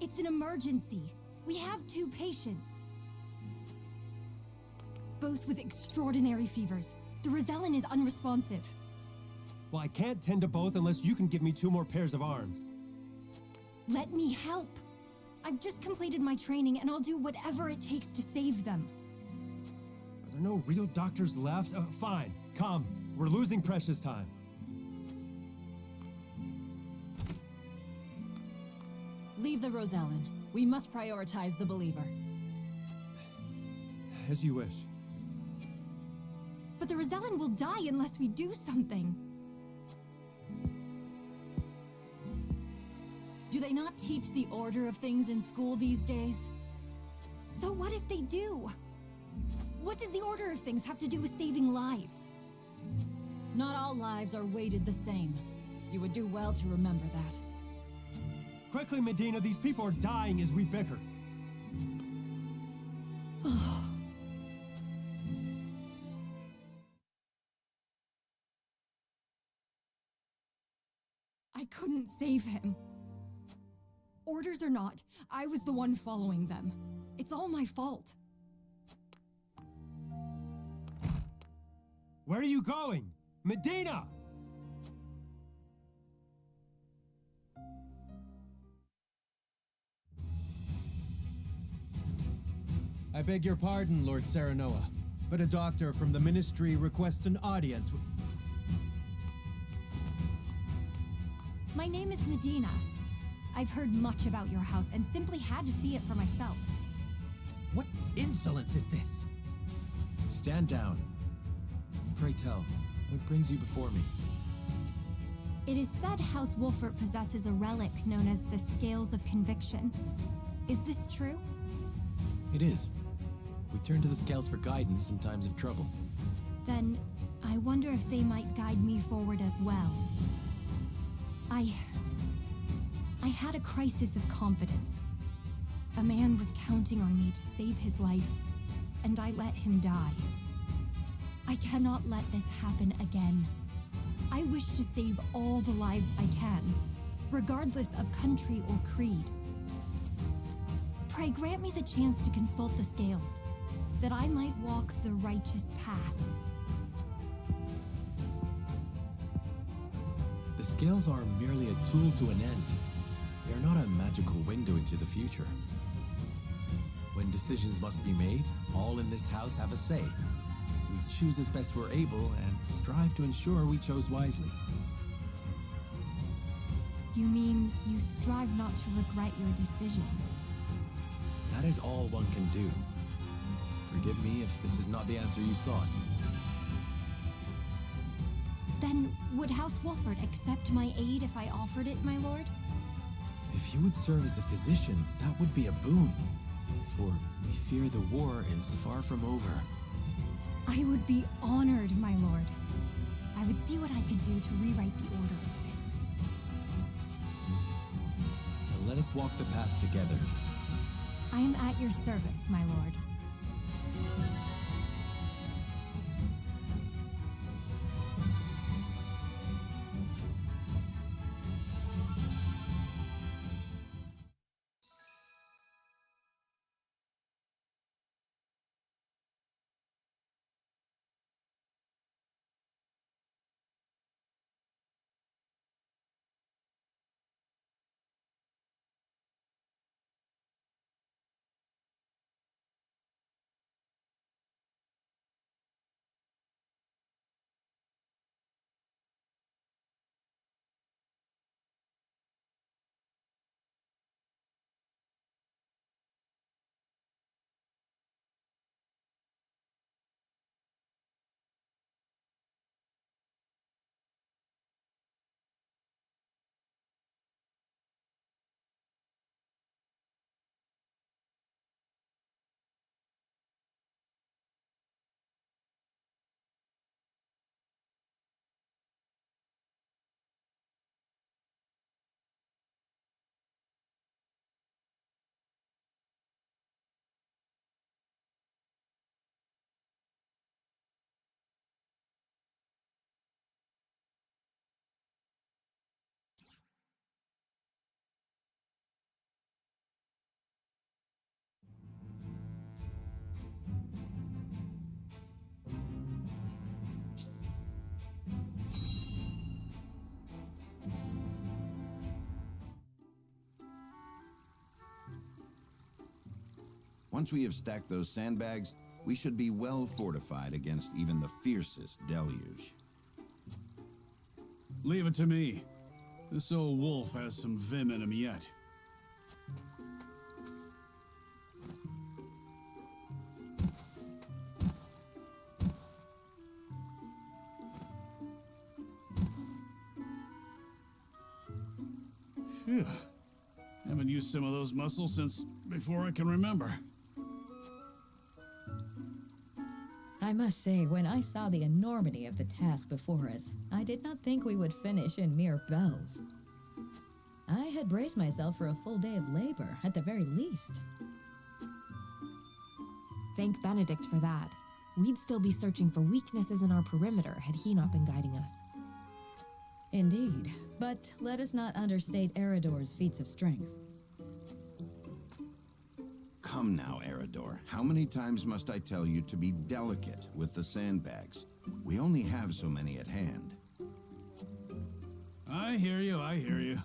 It's an emergency. We have 2 patients. Both with extraordinary fevers. The Rosellan is unresponsive. Well, I can't tend to both unless you can give me 2 more pairs of arms. Let me help. I've just completed my training and I'll do whatever it takes to save them. Are there no real doctors left? Fine. Come. We're losing precious time. Leave the Rosellan. We must prioritize the believer. As you wish. But the Rosellan will die unless we do something. Do they not teach the order of things in school these days? So what if they do? What does the order of things have to do with saving lives? Not all lives are weighted the same. You would do well to remember that. Quickly, Medina, these people are dying as we bicker. I couldn't save him. Orders or not, I was the one following them. It's all my fault. Where are you going? Medina! I beg your pardon, Lord Serenoa, but a doctor from the Ministry requests an audience with... My name is Medina. I've heard much about your house and simply had to see it for myself. What insolence is this? Stand down. Pray tell, what brings you before me? It is said House Wolfert possesses a relic known as the Scales of Conviction. Is this true? It is. We turn to the scales for guidance in times of trouble. Then, I wonder if they might guide me forward as well. I had a crisis of confidence. A man was counting on me to save his life, and I let him die. I cannot let this happen again. I wish to save all the lives I can, regardless of country or creed. Pray grant me the chance to consult the scales, that I might walk the righteous path. The scales are merely a tool to an end. They are not a magical window into the future. When decisions must be made, all in this house have a say. We choose as best we're able and strive to ensure we chose wisely. You mean you strive not to regret your decision? That is all one can do. Forgive me if this is not the answer you sought. Then, would House Wolfert accept my aid if I offered it, my lord? If you would serve as a physician, that would be a boon. For we fear the war is far from over. I would be honored, my lord. I would see what I could do to rewrite the order of things. And let us walk the path together. I am at your service, my lord. Once we have stacked those sandbags, we should be well fortified against even the fiercest deluge. Leave it to me. This old wolf has some vim in him yet. Phew. Haven't used some of those muscles since before I can remember. I must say, when I saw the enormity of the task before us, I did not think we would finish in mere bells. I had braced myself for a full day of labor, at the very least. Thank Benedict for that. We'd still be searching for weaknesses in our perimeter had he not been guiding us. Indeed, but let us not understate Eridor's feats of strength. Come now, Eridor. How many times must I tell you to be delicate with the sandbags? We only have so many at hand. I hear you, I hear you.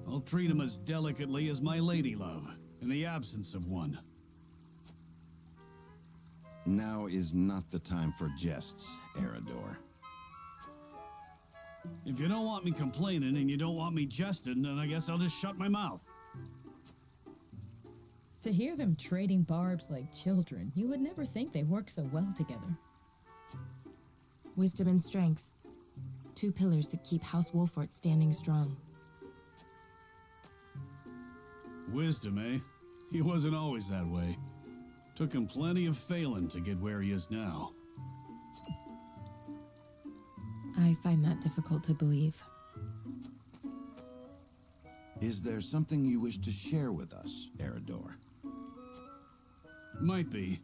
I'll treat him as delicately as my lady love, in the absence of one. Now is not the time for jests, Eridor. If you don't want me complaining and you don't want me jesting, then I guess I'll just shut my mouth. To hear them trading barbs like children, you would never think they work so well together. Wisdom and strength. Two pillars that keep House Wolfort standing strong. Wisdom, eh? He wasn't always that way. Took him plenty of failing to get where he is now. I find that difficult to believe. Is there something you wish to share with us, Eridor? Might be.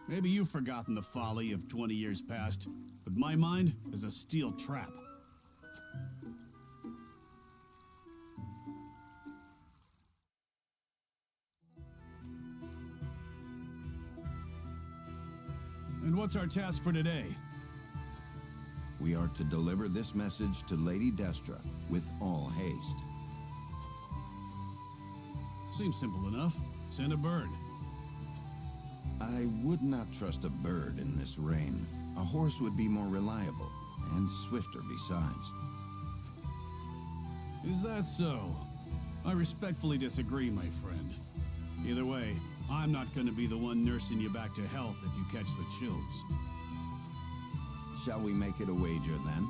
Maybe you've forgotten the folly of 20 years past, but my mind is a steel trap. And what's our task for today? We are to deliver this message to Lady Destra with all haste. Seems simple enough. Send a bird. I would not trust a bird in this rain. A horse would be more reliable, and swifter besides. Is that so? I respectfully disagree, my friend. Either way, I'm not going to be the one nursing you back to health if you catch the chills. Shall we make it a wager, then?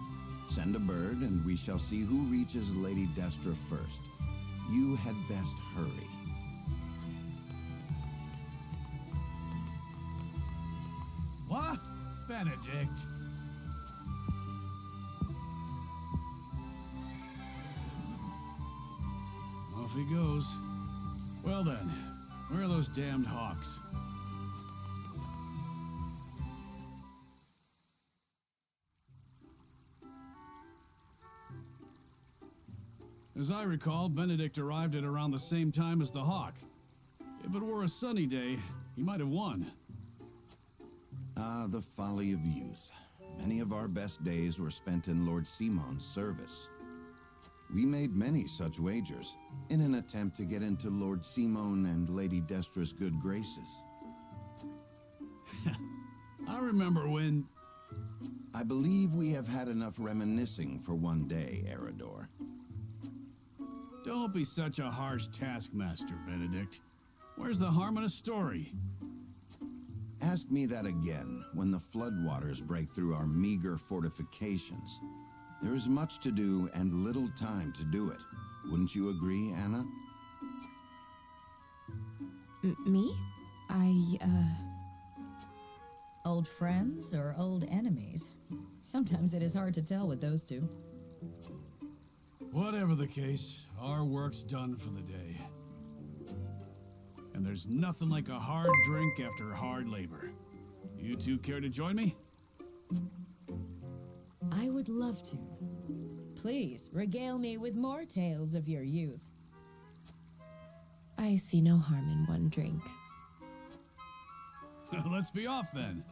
Send a bird, and we shall see who reaches Lady Destra first. You had best hurry. What? Benedict? Off he goes. Well then, where are those damned hawks? As I recall, Benedict arrived at around the same time as the hawk. If it were a sunny day, he might have won. Ah, the folly of youth. Many of our best days were spent in Lord Simon's service. We made many such wagers, in an attempt to get into Lord Simon and Lady Destra's good graces. I remember when... I believe we have had enough reminiscing for one day, Eridor. Don't be such a harsh taskmaster, Benedict. Where's the harm in a story? Ask me that again when the floodwaters break through our meager fortifications. There is much to do and little time to do it. Wouldn't you agree, Anna? Me? Old friends or old enemies? Sometimes it is hard to tell with those two. Whatever the case, our work's done for the day. And there's nothing like a hard drink after hard labor. You two care to join me? I would love to. Please, regale me with more tales of your youth. I see no harm in one drink. Let's be off then.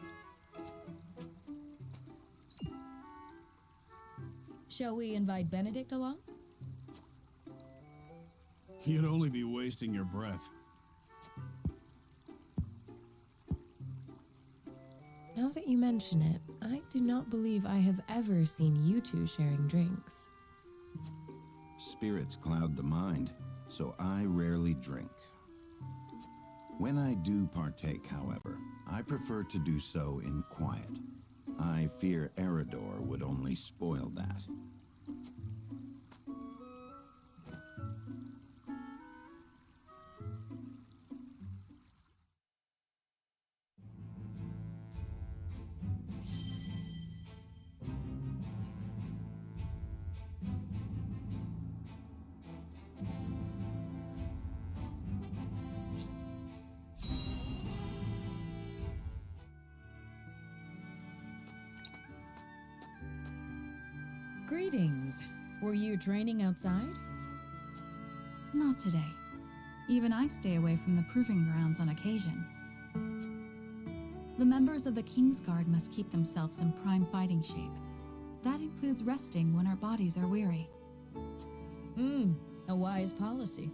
Shall we invite Benedict along? You'd only be wasting your breath. Now that you mention it, I do not believe I have ever seen you two sharing drinks. Spirits cloud the mind, so I rarely drink. When I do partake, however, I prefer to do so in quiet. I fear Eridor would only spoil that. Greetings. Were you training outside? Not today. Even I stay away from the proving grounds on occasion. The members of the Kingsguard must keep themselves in prime fighting shape. That includes resting when our bodies are weary. A wise policy.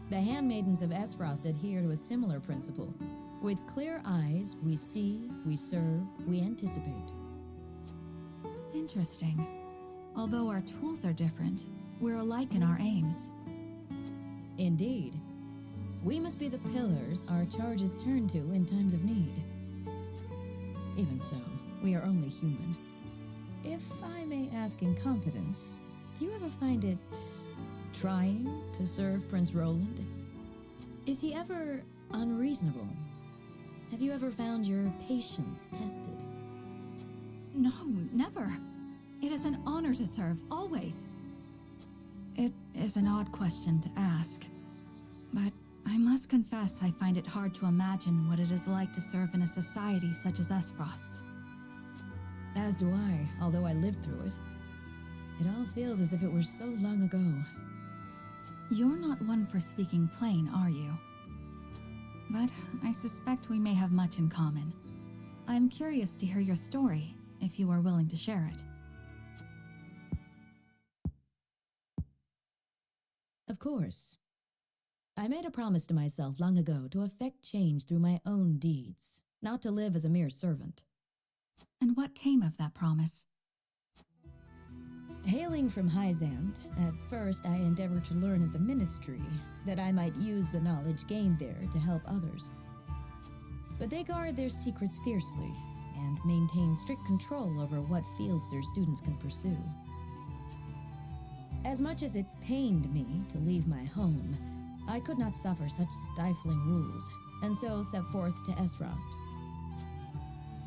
The handmaidens of Esfrost adhere to a similar principle. With clear eyes, we see, we serve, we anticipate. Interesting. Although our tools are different, we're alike in our aims. Indeed. We must be the pillars our charges turn to in times of need. Even so, we are only human. If I may ask in confidence, do you ever find it trying to serve Prince Roland? Is he ever unreasonable? Have you ever found your patience tested? No, never. It is an honor to serve, always. It is an odd question to ask, but I must confess I find it hard to imagine what it is like to serve in a society such as Esfrost's. As do I, although I lived through it. It all feels as if it were so long ago. You're not one for speaking plain, are you? But I suspect we may have much in common. I'm curious to hear your story, if you are willing to share it. Of course. I made a promise to myself long ago to effect change through my own deeds, not to live as a mere servant. And what came of that promise? Hailing from Hyzant, at first I endeavored to learn at the Ministry, that I might use the knowledge gained there to help others. But they guard their secrets fiercely, and maintain strict control over what fields their students can pursue. As much as it pained me to leave my home, I could not suffer such stifling rules, and so set forth to Esfrost.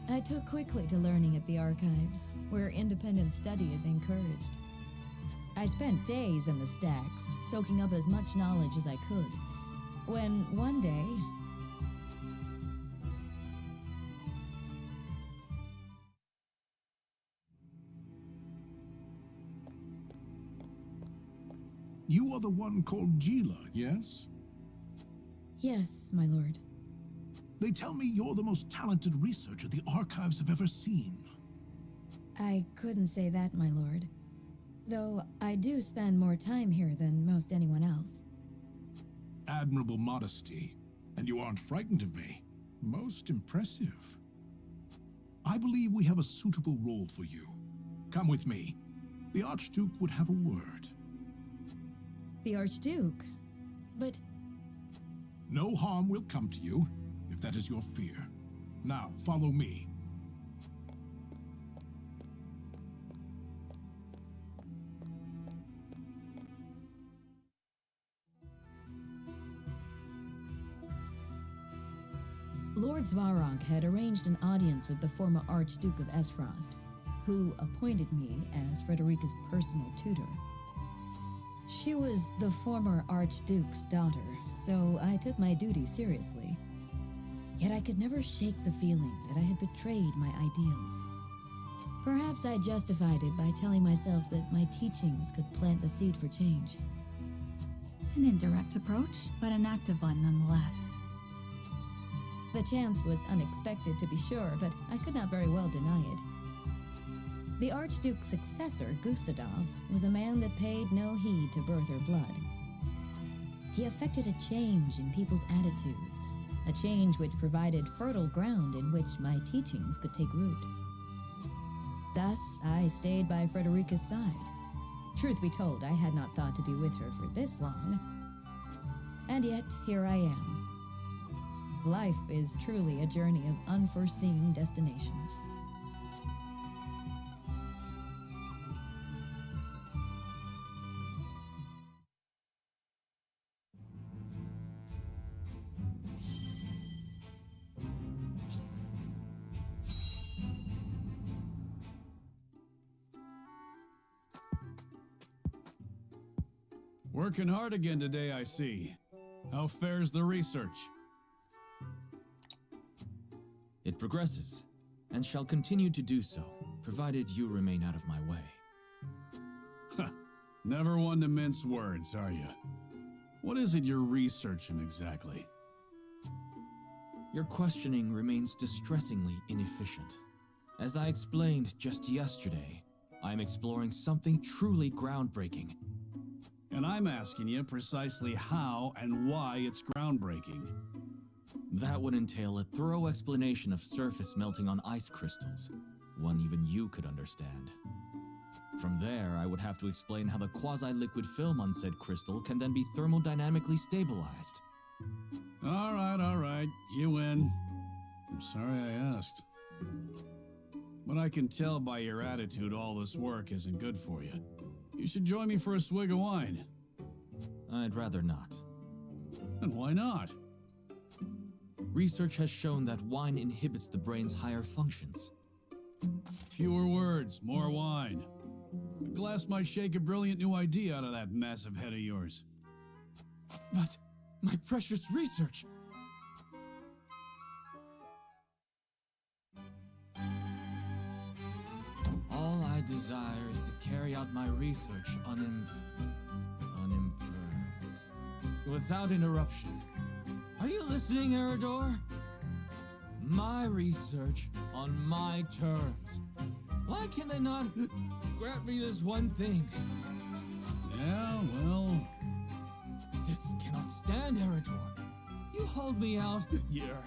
I took quickly to learning at the Archives, where independent study is encouraged. I spent days in the stacks, soaking up as much knowledge as I could, when one day... You are the one called Gila, yes? Yes, my lord. They tell me you're the most talented researcher the Archives have ever seen. I couldn't say that, my lord. Though I do spend more time here than most anyone else. Admirable modesty, and you aren't frightened of me. Most impressive. I believe we have a suitable role for you. Come with me. The Archduke would have a word. The Archduke? But... No harm will come to you, if that is your fear. Now, follow me. Lord Svarog had arranged an audience with the former Archduke of Esfrost, who appointed me as Frederica's personal tutor. She was the former Archduke's daughter, so I took my duty seriously. Yet I could never shake the feeling that I had betrayed my ideals. Perhaps I justified it by telling myself that my teachings could plant the seed for change. An indirect approach, but an active one nonetheless. The chance was unexpected, to be sure, but I could not very well deny it. The Archduke's successor, Gustadov, was a man that paid no heed to birth or blood. He effected a change in people's attitudes, a change which provided fertile ground in which my teachings could take root. Thus, I stayed by Frederica's side. Truth be told, I had not thought to be with her for this long. And yet, here I am. Life is truly a journey of unforeseen destinations. Working hard again today, I see. How fares the research? It progresses, and shall continue to do so, provided you remain out of my way. Never one to mince words, are you? What is it you're researching exactly? Your questioning remains distressingly inefficient. As I explained just yesterday, I'm exploring something truly groundbreaking. And I'm asking you precisely how and why it's groundbreaking. That would entail a thorough explanation of surface melting on ice crystals, one even you could understand. From there, I would have to explain how the quasi-liquid film on said crystal can then be thermodynamically stabilized. All right, you win. I'm sorry I asked. But I can tell by your attitude all this work isn't good for you. You should join me for a swig of wine. I'd rather not. And why not? Research has shown that wine inhibits the brain's higher functions. Fewer words, more wine. A glass might shake a brilliant new idea out of that massive head of yours. But my precious research! All I desire is to carry out my research without interruption. Are you listening, Eridor? My research on my terms. Why can they not grant me this one thing? Yeah, well... This cannot stand, Eridor. You hold me out here,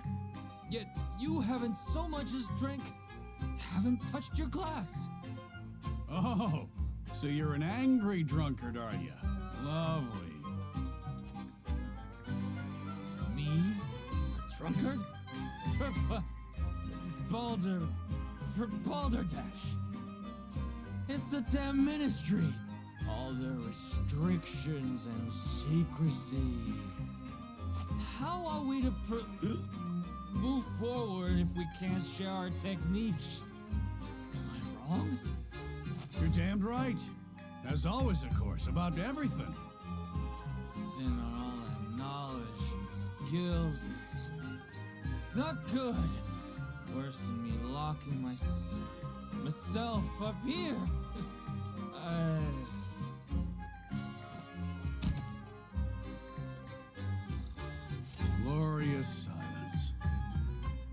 yet you haven't so much as haven't touched your glass. Oh, so you're an angry drunkard, are you? Lovely. Me? A drunkard? Balderdash. It's the damn ministry. All their restrictions and secrecy. How are we to move forward if we can't share our techniques? Am I wrong? You're damned right. As always, of course, about everything. Sin on all that knowledge and skills is... It's not good. Worse than me locking myself up here. Glorious silence.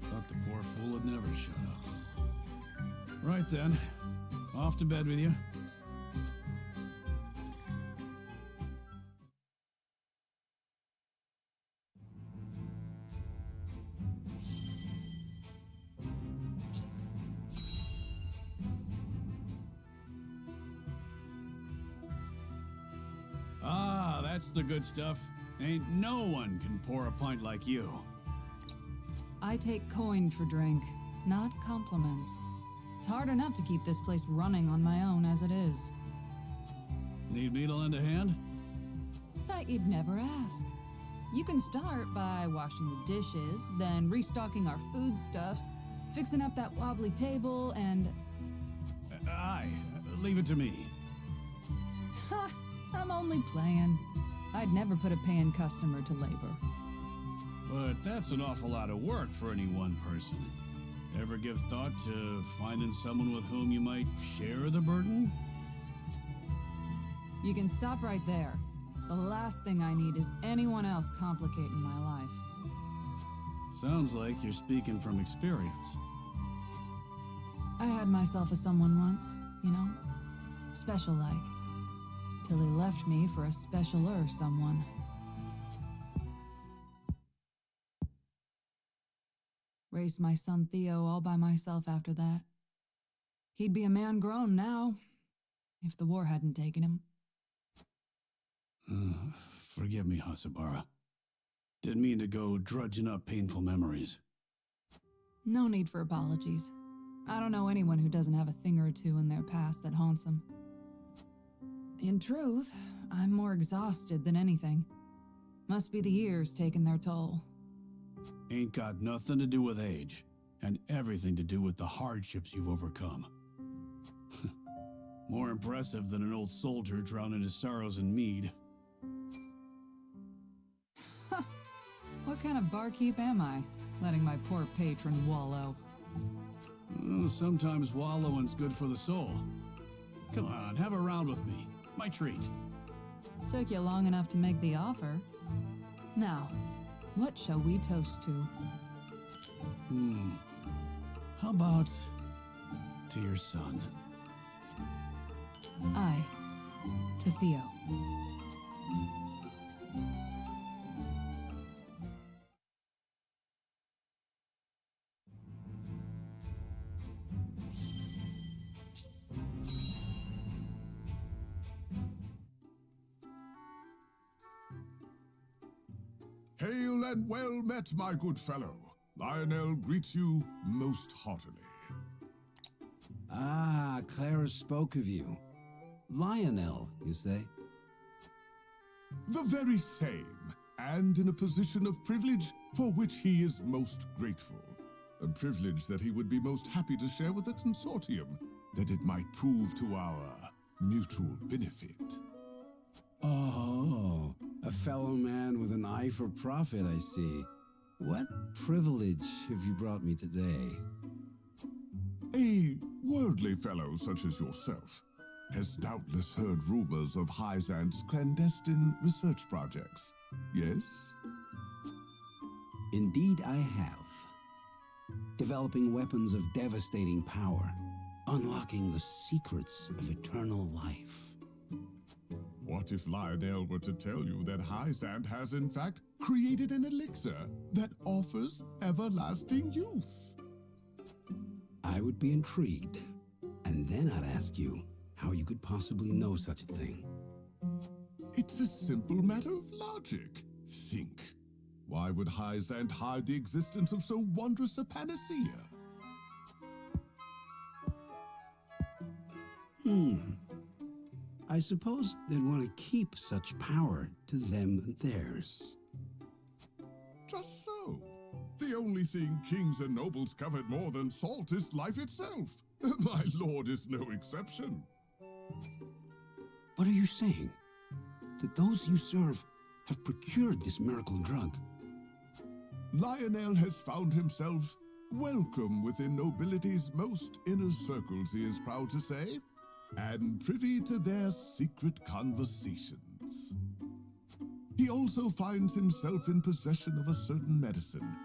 Thought the poor fool would never shut up. Right then. Off to bed with you. Ah, that's the good stuff. Ain't no one can pour a pint like you. I take coin for drink, not compliments. It's hard enough to keep this place running on my own as it is. Need me to lend a hand? Thought you'd never ask. You can start by washing the dishes, then restocking our foodstuffs, fixing up that wobbly table, and... Aye, leave it to me. Ha! I'm only playing. I'd never put a paying customer to labor. But that's an awful lot of work for any one person. Ever give thought to finding someone with whom you might share the burden? You can stop right there. The last thing I need is anyone else complicating my life. Sounds like you're speaking from experience. I had myself a someone once, you know? Special like. Till he left me for a specialer someone. raise my son Theo all by myself after that. He'd be a man grown now, if the war hadn't taken him. Forgive me, Hasabara. Didn't mean to go drudging up painful memories. No need for apologies. I don't know anyone who doesn't have a thing or two in their past that haunts them. In truth, I'm more exhausted than anything. Must be the years taking their toll. Ain't got nothing to do with age, and everything to do with the hardships you've overcome. More impressive than an old soldier drowning his sorrows in mead. What kind of barkeep am I, letting my poor patron wallow? Sometimes wallowing's good for the soul. Come on, have a round with me. My treat. Took you long enough to make the offer. Now, what shall we toast to? How about to your son? I, to Theo. Hail and well met, my good fellow. Lionel greets you most heartily. Ah, Clara spoke of you. Lionel, you say? The very same, and in a position of privilege for which he is most grateful. A privilege that he would be most happy to share with the consortium, that it might prove to our mutual benefit. Oh, a fellow man with an eye for profit, I see. What privilege have you brought me today? A worldly fellow such as yourself has doubtless heard rumors of Hyzant's clandestine research projects, yes? Indeed I have. Developing weapons of devastating power, unlocking the secrets of eternal life. What if Lionel were to tell you that Hyzant has in fact created an elixir that offers everlasting youth? I would be intrigued, and then I'd ask you how you could possibly know such a thing. It's a simple matter of logic. Think. Why would Hyzant hide the existence of so wondrous a panacea? I suppose they'd want to keep such power to them and theirs. Just so. The only thing kings and nobles covet more than salt is life itself. My lord is no exception. What are you saying? That those you serve have procured this miracle drug? Lionel has found himself welcome within nobility's most inner circles, he is proud to say, and privy to their secret conversations. He also finds himself in possession of a certain medicine,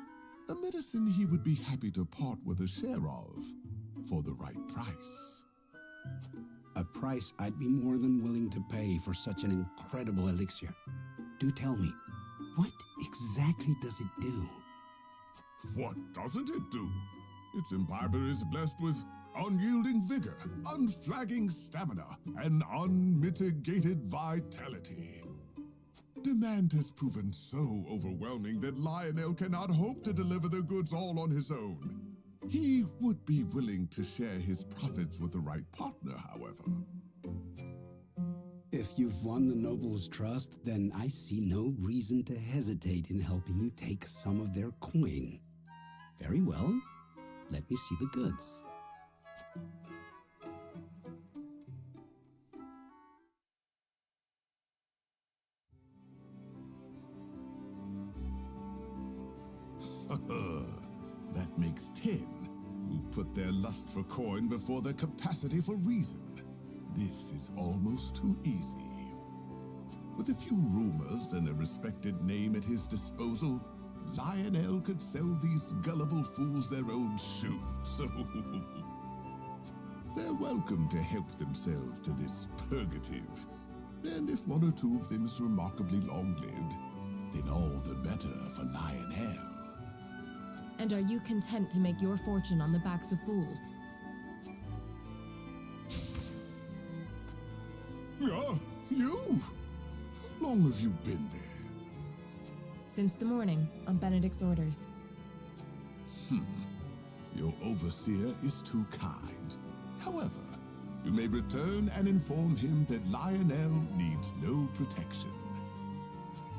a medicine he would be happy to part with a share of for the right price. A price I'd be more than willing to pay for such an incredible elixir. Do tell me, what exactly does it do? What doesn't it do? Its imbiber is blessed with unyielding vigor, unflagging stamina, and unmitigated vitality. Demand has proven so overwhelming that Lionel cannot hope to deliver the goods all on his own. He would be willing to share his profits with the right partner, however. If you've won the noble's trust, then I see no reason to hesitate in helping you take some of their coin. Very well. Let me see the goods. That makes 10, who put their lust for coin before their capacity for reason. This is almost too easy. With a few rumors and a respected name at his disposal, Lionel could sell these gullible fools their own shoes, so they're welcome to help themselves to this purgative. And if one or two of them is remarkably long-lived, then all the better for Lionel. And are you content to make your fortune on the backs of fools? Ah, you? How long have you been there? Since the morning, on Benedict's orders. Your overseer is too kind. However, you may return and inform him that Lionel needs no protection.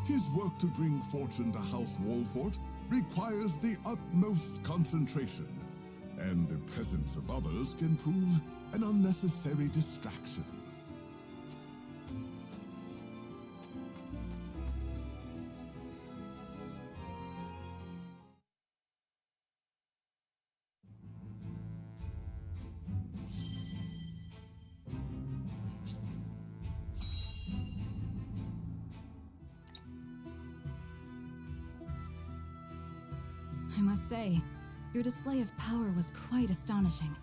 His work to bring fortune to House Wolfort requires the utmost concentration, and the presence of others can prove an unnecessary distraction. I must say, your display of power was quite astonishing.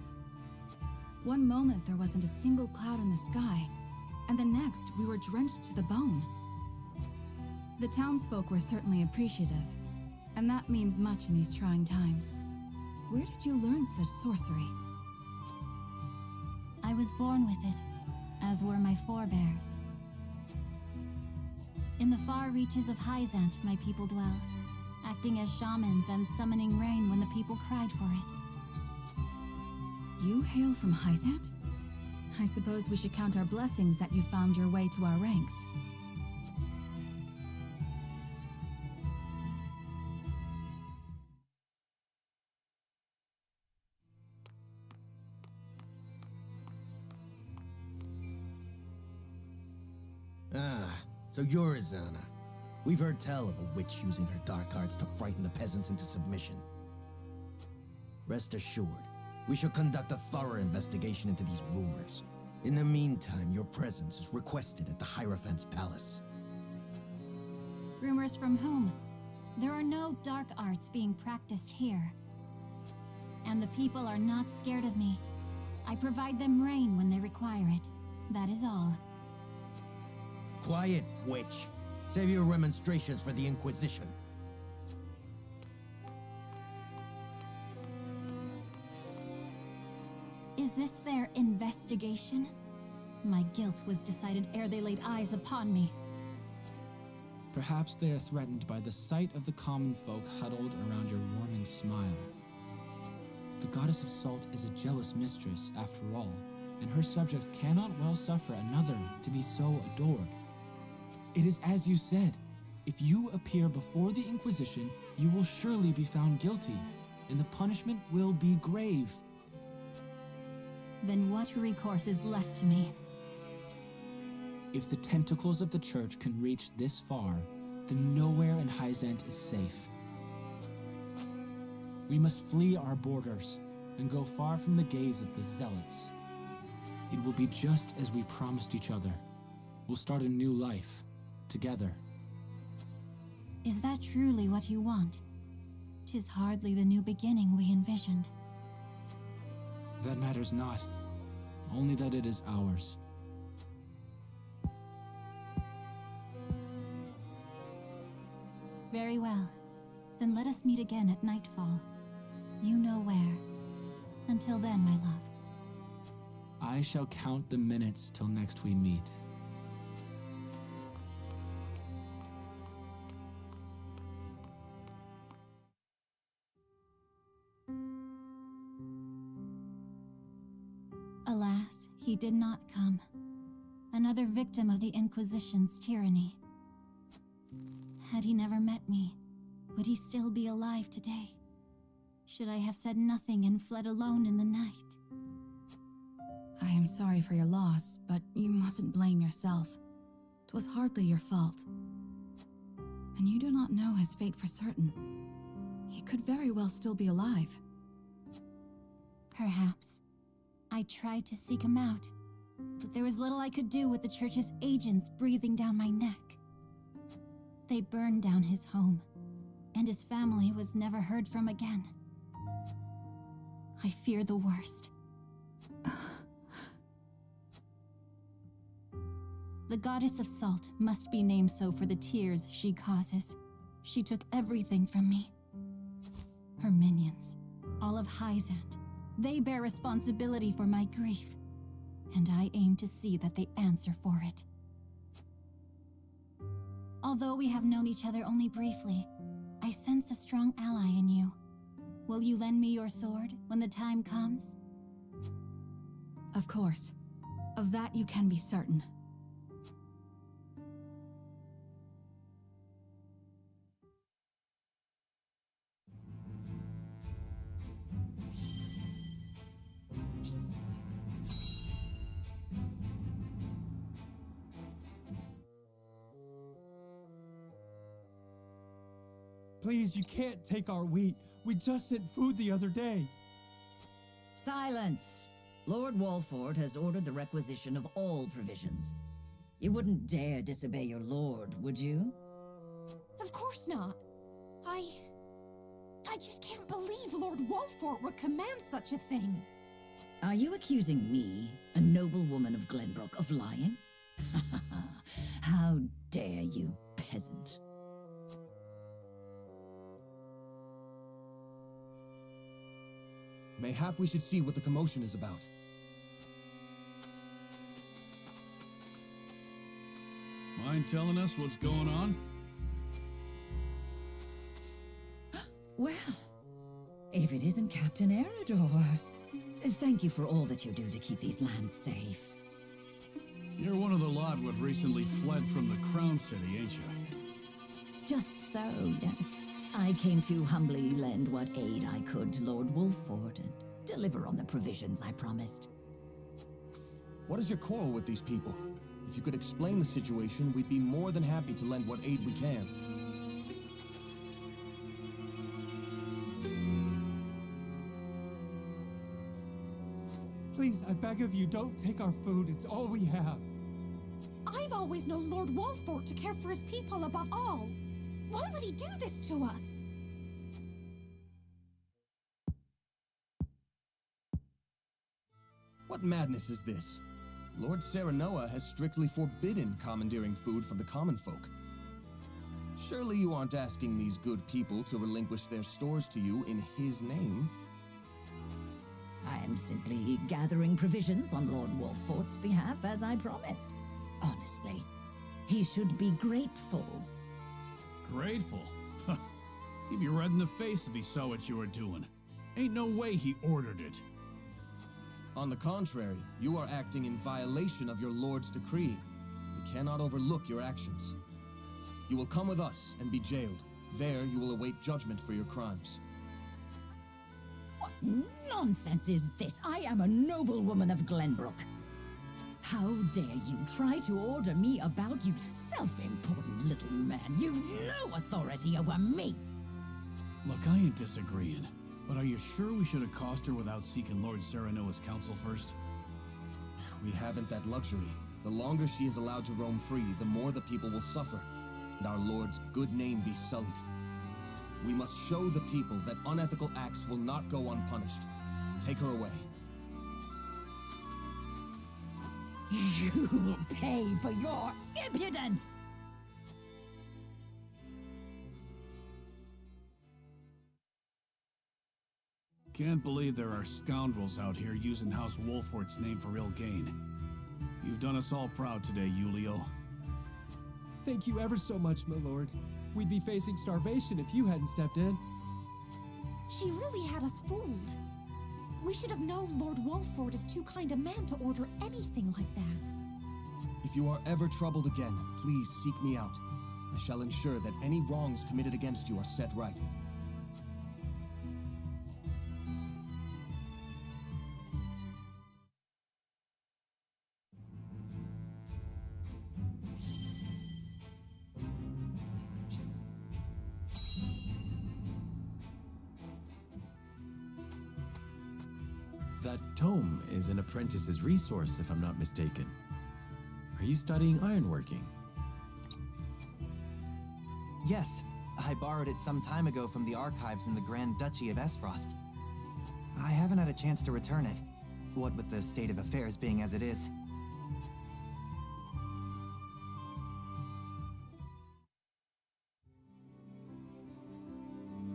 One moment there wasn't a single cloud in the sky, and the next we were drenched to the bone. The townsfolk were certainly appreciative, and that means much in these trying times. Where did you learn such sorcery? I was born with it, as were my forebears. In the far reaches of Hyzant, my people dwell, acting as shamans and summoning rain when the people cried for it. You hail from Hyzant? I suppose we should count our blessings that you found your way to our ranks. Ah, so you're Izana. We've heard tell of a witch using her dark arts to frighten the peasants into submission. Rest assured, we shall conduct a thorough investigation into these rumors. In the meantime, your presence is requested at the Hierophant's palace. Rumors from whom? There are no dark arts being practiced here. And the people are not scared of me. I provide them rain when they require it. That is all. Quiet, witch! Save your remonstrations for the Inquisition. Is this their investigation? My guilt was decided ere they laid eyes upon me. Perhaps they are threatened by the sight of the common folk huddled around your warming smile. The goddess of salt is a jealous mistress, after all, and her subjects cannot well suffer another to be so adored. It is as you said. If you appear before the Inquisition, you will surely be found guilty, and the punishment will be grave. Then what recourse is left to me? If the tentacles of the Church can reach this far, then nowhere in Hyzant is safe. We must flee our borders and go far from the gaze of the Zealots. It will be just as we promised each other. We'll start a new life. Together. Is that truly what you want? 'Tis hardly the new beginning we envisioned. That matters not. Only that it is ours. Very well. Then let us meet again at nightfall. You know where. Until then, my love. I shall count the minutes till next we meet. Alas, he did not come. Another victim of the Inquisition's tyranny. Had he never met me, would he still be alive today? Should I have said nothing and fled alone in the night? I am sorry for your loss, but you mustn't blame yourself. 'Twas hardly your fault. And you do not know his fate for certain. He could very well still be alive. Perhaps. I tried to seek him out, but there was little I could do with the Church's agents breathing down my neck. They burned down his home, and his family was never heard from again. I fear the worst. The Goddess of Salt must be named so for the tears she causes. She took everything from me. her minions, all of Hyzant. They bear responsibility for my grief, and I aim to see that they answer for it. Although we have known each other only briefly, I sense a strong ally in you. Will you lend me your sword when the time comes? Of course. Of that you can be certain. Please, you can't take our wheat. We just sent food the other day. Silence! Lord Walford has ordered the requisition of all provisions. You wouldn't dare disobey your lord, would you? Of course not. I just can't believe Lord Walford would command such a thing. Are you accusing me, a noble woman of Glenbrook, of lying? How dare you, peasant? Mayhap we should see what the commotion is about. Mind telling us what's going on? Well, if it isn't Captain Eridor. Thank you for all that you do to keep these lands safe. You're one of the lot what recently fled from the Crown City, ain't you? Just so, yes. I came to humbly lend what aid I could to Lord Wolford and deliver on the provisions I promised. What is your quarrel with these people? If you could explain the situation, we'd be more than happy to lend what aid we can. Please, I beg of you, don't take our food. It's all we have. I've always known Lord Walford to care for his people above all. Why would he do this to us? What madness is this? Lord Serenoa has strictly forbidden commandeering food from the common folk. Surely you aren't asking these good people to relinquish their stores to you in his name? I am simply gathering provisions on Lord Wolford's behalf, as I promised. Honestly, he should be grateful. Grateful? He'd be red in the face if he saw what you were doing. Ain't no way he ordered it. On the contrary, you are acting in violation of your lord's decree. We cannot overlook your actions. You will come with us and be jailed. There you will await judgment for your crimes. What nonsense is this? I am a noblewoman of Glenbrook. How dare you try to order me about, you self-important little man? You've no authority over me! Look, I ain't disagreeing, but are you sure we should accost her without seeking Lord Serenoa's counsel first? We haven't that luxury. The longer she is allowed to roam free, the more the people will suffer, and our lord's good name be sullied. We must show the people that unethical acts will not go unpunished. Take her away. You will pay for your impudence! Can't believe there are scoundrels out here using House Wolford's name for ill gain. You've done us all proud today, Yulio. Thank you ever so much, my lord. We'd be facing starvation if you hadn't stepped in. She really had us fooled. We should have known Lord Walford is too kind a man to order anything like that. If you are ever troubled again, please seek me out. I shall ensure that any wrongs committed against you are set right. That tome is an apprentice's resource, if I'm not mistaken. Are you studying ironworking? Yes, I borrowed it some time ago from the archives in the Grand Duchy of Esfrost. I haven't had a chance to return it, what with the state of affairs being as it is.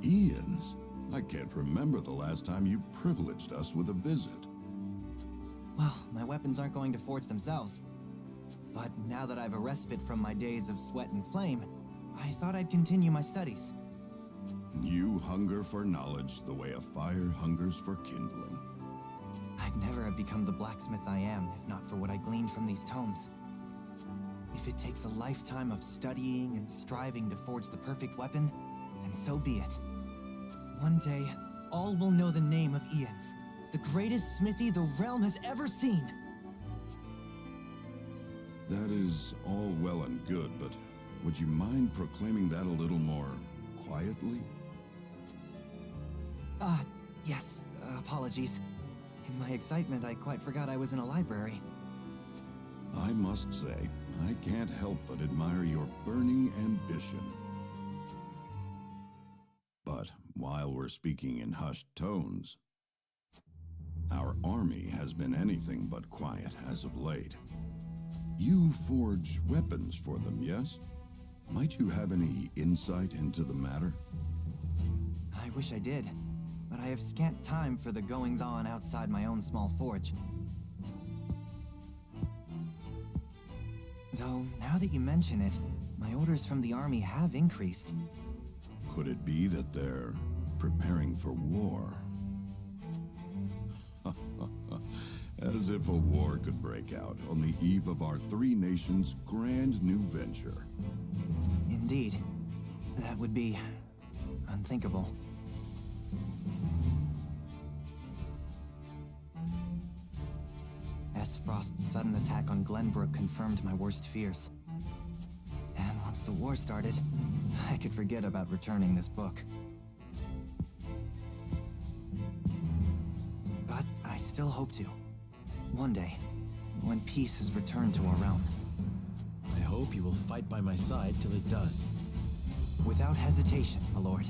Ian's? I can't remember the last time you privileged us with a visit. Well, my weapons aren't going to forge themselves. But now that I've a respite from my days of sweat and flame, I thought I'd continue my studies. You hunger for knowledge the way a fire hungers for kindling. I'd never have become the blacksmith I am if not for what I gleaned from these tomes. If it takes a lifetime of studying and striving to forge the perfect weapon, then so be it. One day, all will know the name of Ian's, the greatest smithy the realm has ever seen. That is all well and good, but would you mind proclaiming that a little more quietly? Yes, apologies. In my excitement, I quite forgot I was in a library. I must say, I can't help but admire your burning ambition. But while we're speaking in hushed tones, our army has been anything but quiet as of late. You forge weapons for them, yes? Might you have any insight into the matter? I wish I did, but I have scant time for the goings-on outside my own small forge. Though, now that you mention it, my orders from the army have increased. Could it be that they're preparing for war? As if a war could break out on the eve of our three nations' grand new venture. Indeed. That would be unthinkable. Frost's sudden attack on Glenbrook confirmed my worst fears. And once the war started, I could forget about returning this book. But I still hope to. One day, when peace has returned to our realm. I hope you will fight by my side till it does. Without hesitation, my lord.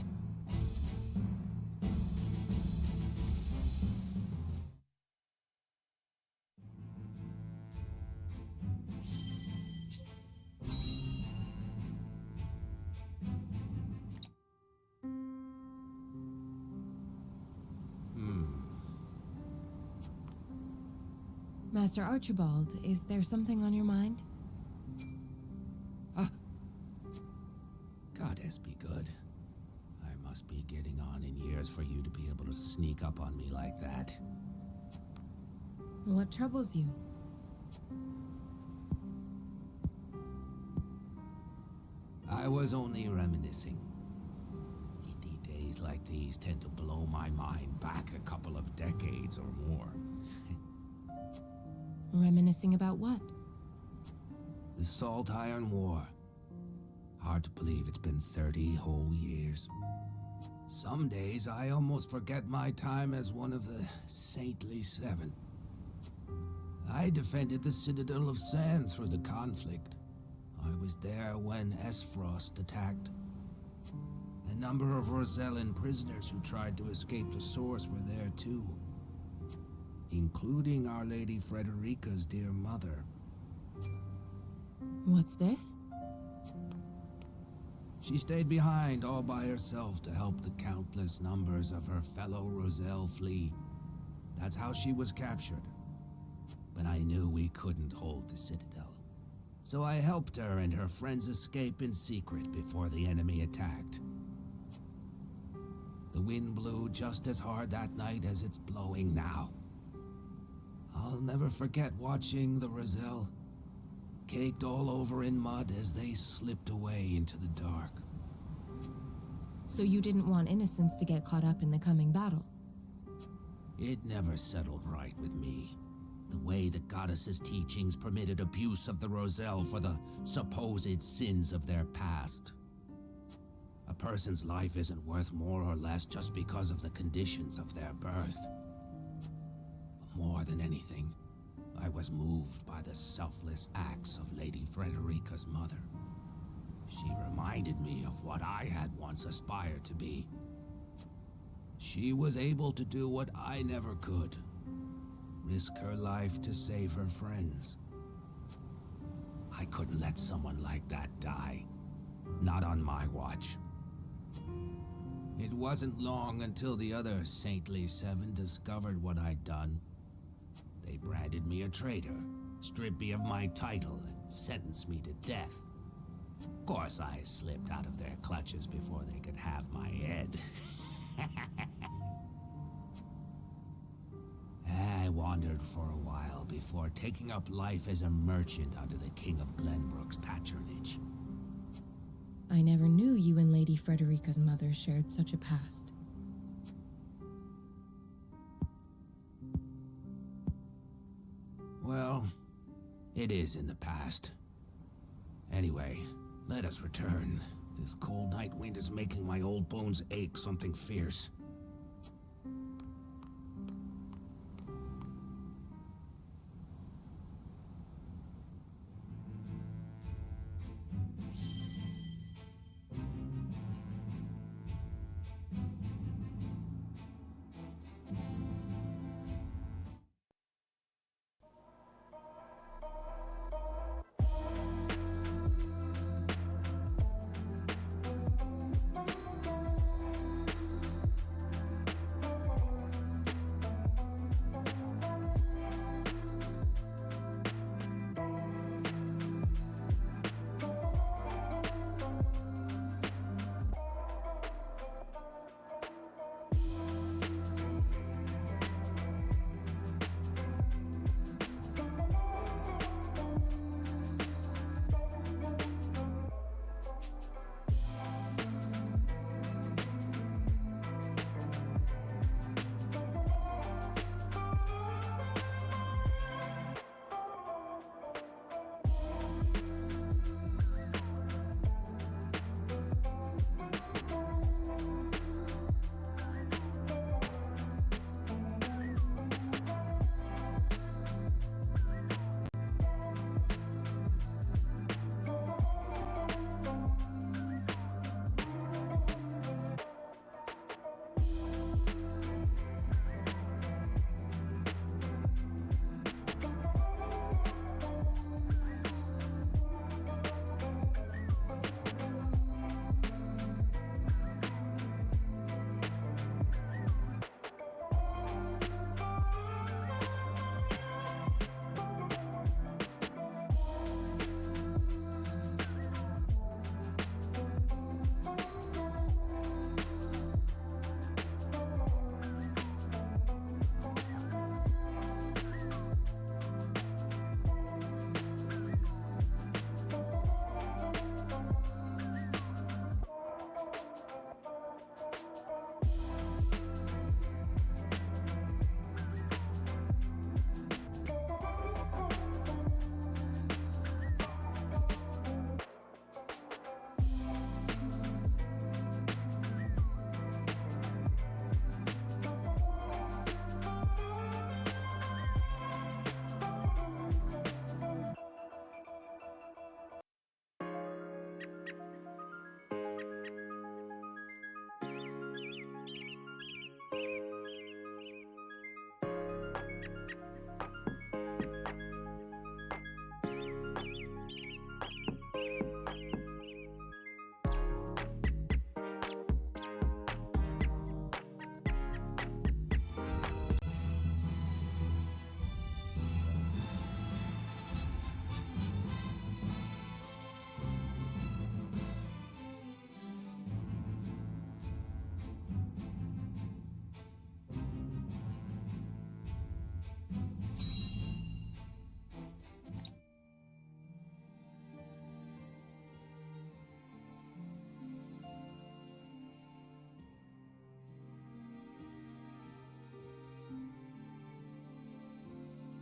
Master Archibald, is there something on your mind? Goddess be good. I must be getting on in years for you to be able to sneak up on me like that. What troubles you? I was only reminiscing. Indeed, days like these tend to blow my mind back a couple of decades or more. Reminiscing about what? The Salt Iron War. Hard to believe it's been 30 whole years. Some days I almost forget my time as one of the Saintly Seven. I defended the Citadel of Sand through the conflict. I was there when Esfrost attacked. A number of Rosellan prisoners who tried to escape the Source were there too, including Our Lady Frederica's dear mother. What's this? She stayed behind all by herself to help the countless numbers of her fellow Roselle flee. That's how she was captured. But I knew we couldn't hold the Citadel. So I helped her and her friends escape in secret before the enemy attacked. The wind blew just as hard that night as it's blowing now. I'll never forget watching the Roselle, caked all over in mud as they slipped away into the dark. So you didn't want innocents to get caught up in the coming battle? It never settled right with me. The way the goddess's teachings permitted abuse of the Roselle for the supposed sins of their past. A person's life isn't worth more or less just because of the conditions of their birth. More than anything, I was moved by the selfless acts of Lady Frederica's mother. She reminded me of what I had once aspired to be. She was able to do what I never could. Risk her life to save her friends. I couldn't let someone like that die. Not on my watch. It wasn't long until the other saintly seven discovered what I'd done. They branded me a traitor, stripped me of my title, and sentenced me to death. Of course, I slipped out of their clutches before they could have my head. I wandered for a while before taking up life as a merchant under the King of Glenbrook's patronage. I never knew you and Lady Frederica's mother shared such a past. Well, it is in the past. Anyway, let us return. This cold night wind is making my old bones ache something fierce.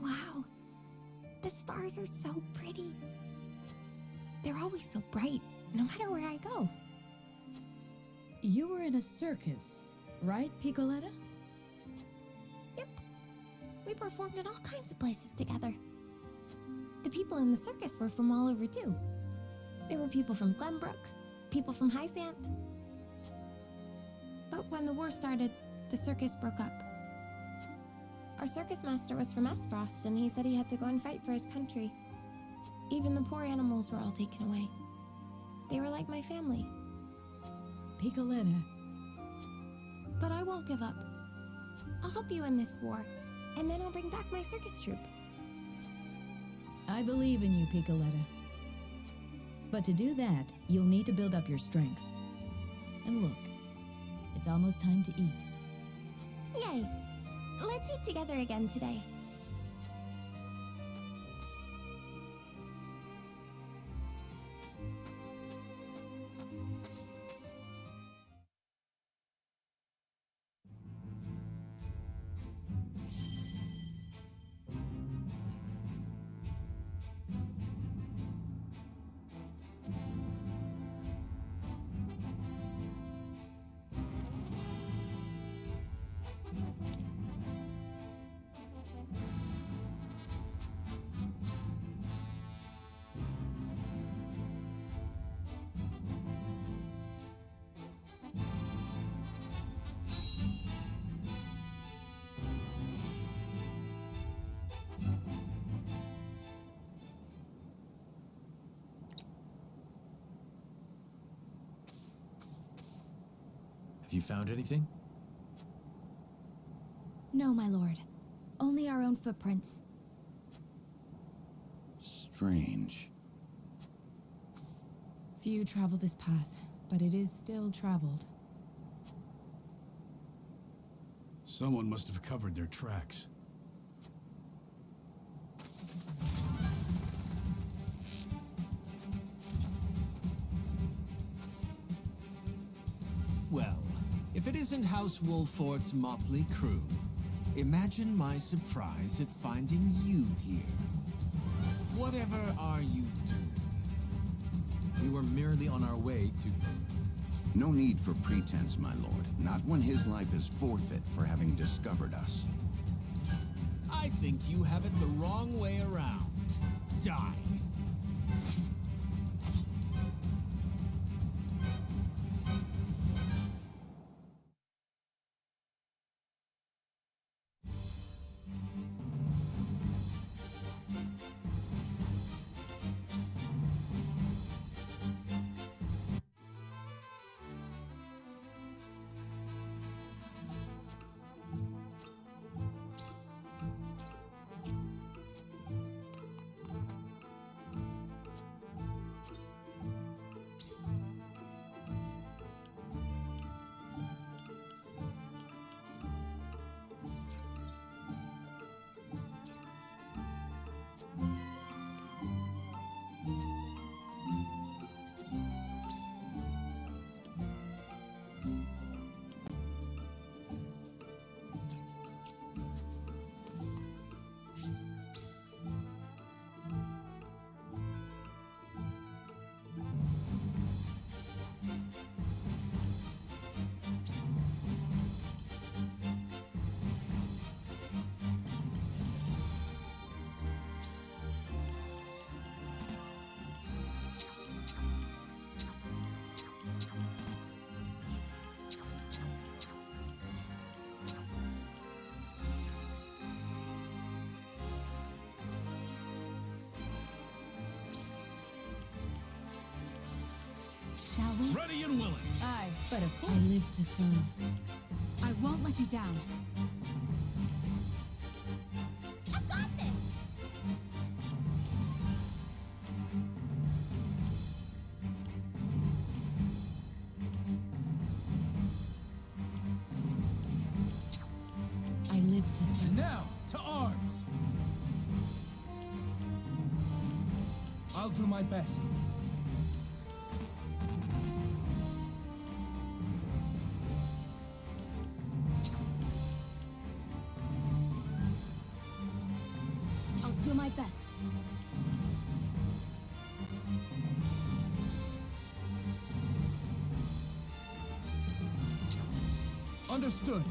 Wow, the stars are so pretty. They're always so bright, no matter where I go. You were in a circus, right, Piccoletta? Yep. We performed in all kinds of places together. The people in the circus were from all over too. There were people from Glenbrook, people from Hysant. But when the war started, the circus broke up. Our circus master was from Esfrost, and he said he had to go and fight for his country. Even the poor animals were all taken away. They were like my family. Piccoletta, But I won't give up. I'll help you in this war, and then I'll bring back my circus troupe. I believe in you, Piccoletta. But to do that, you'll need to build up your strength. And look, it's almost time to eat. Yay! Let's eat together again today. Have you found anything? No, my lord. Only our own footprints. Strange. Few travel this path, but it is still traveled. Someone must have covered their tracks. Well, if it isn't House Wolfort's motley crew, imagine my surprise at finding you here. Whatever are you doing? We were merely on our way to... No need for pretense, my lord. Not when his life is forfeit for having discovered us. I think you have it the wrong way around. Die. Shall we? Ready and willing. Aye, but of course. I live to serve. I won't let you down. I've got this! I live to serve. Now, to arms! I'll do my best. I'll do my best. Understood.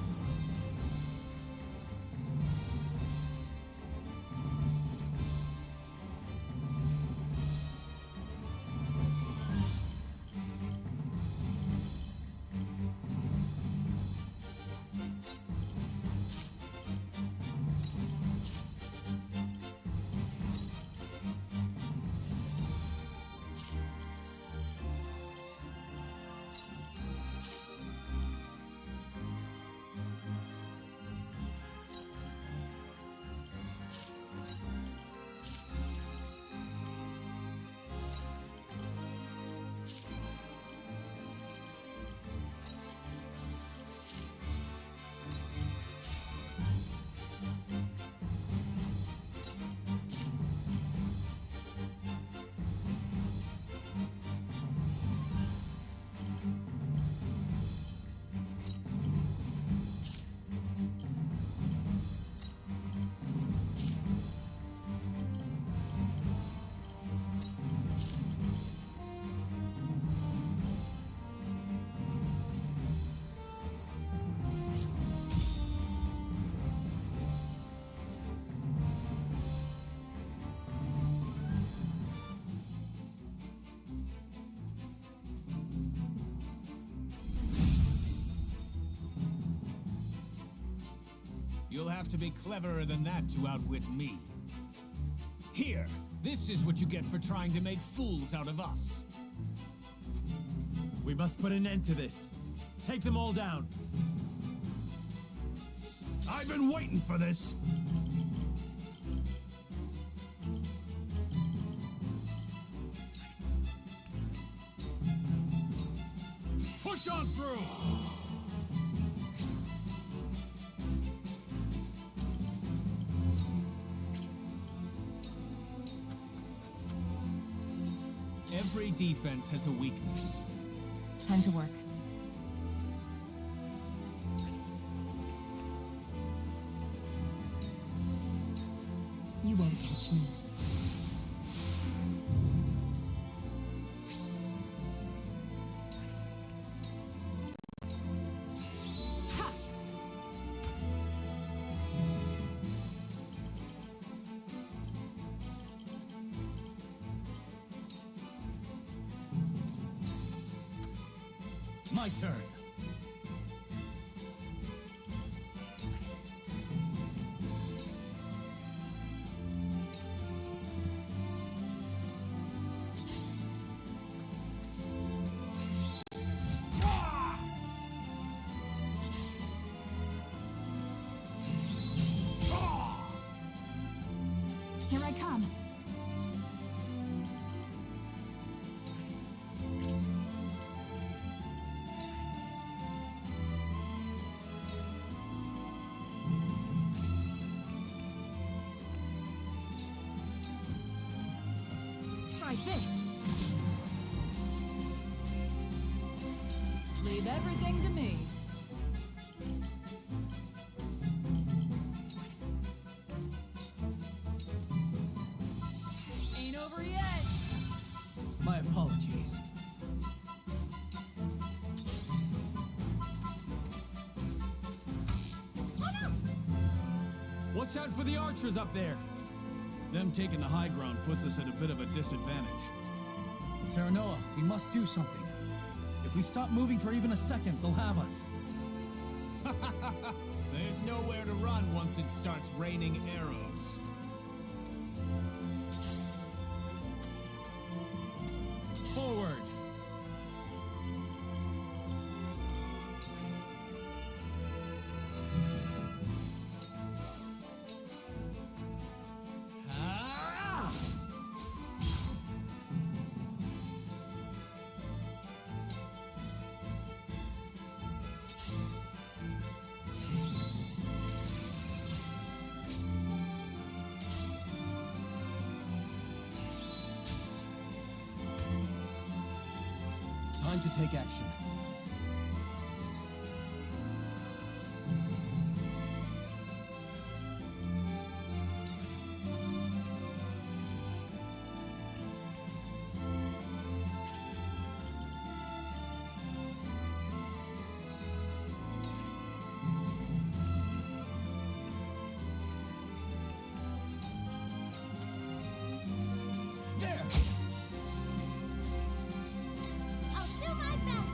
You'll have to be cleverer than that to outwit me. Here, this is what you get for trying to make fools out of us. We must put an end to this. Take them all down. I've been waiting for this. Push on through! Every defense has a weakness. Time to work. You won't catch me. My turn. Here I come. Try this. Leave everything to me. Ain't over yet. My apologies. Watch out for the archers up there. Them taking the high ground puts us at a bit of a disadvantage. Serenoa, we must do something. If we stop moving for even a second, they'll have us. There's nowhere to run once it starts raining arrows. Forward. Time to take action. There! I'll do my best.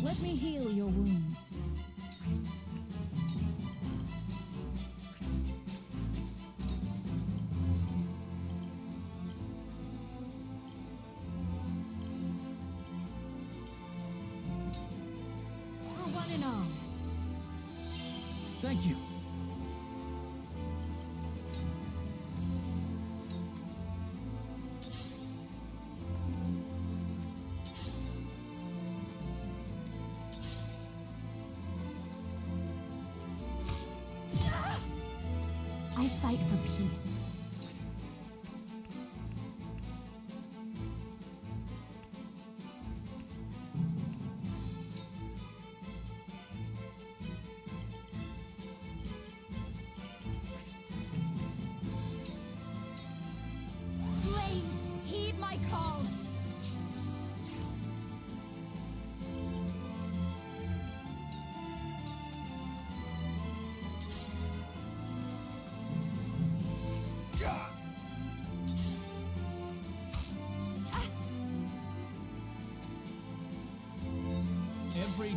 Let me heal your wounds. For one and all. Thank you. I fight for peace.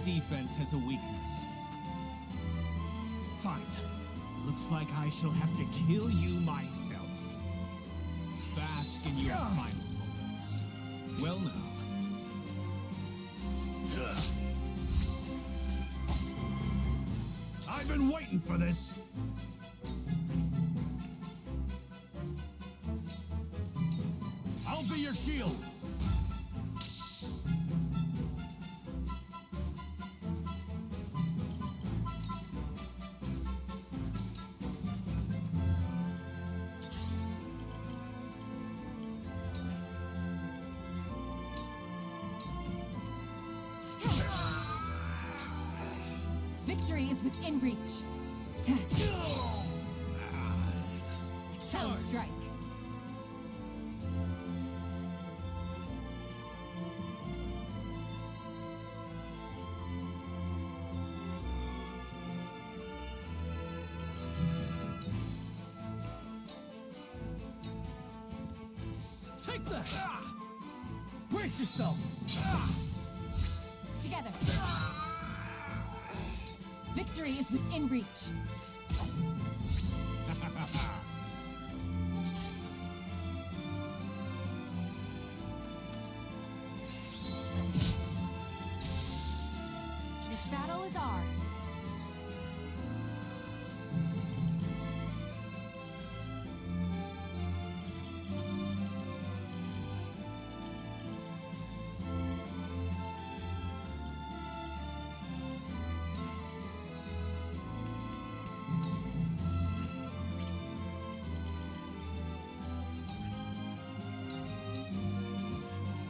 defense has a weakness. Fine. Looks like I shall have to kill you myself. Bask in your final moments. Well now. I've been waiting for this. I'll be your shield. Victory is within reach. Sound strike. Take that! Brace yourself! Together. Victory is within reach. This battle is ours.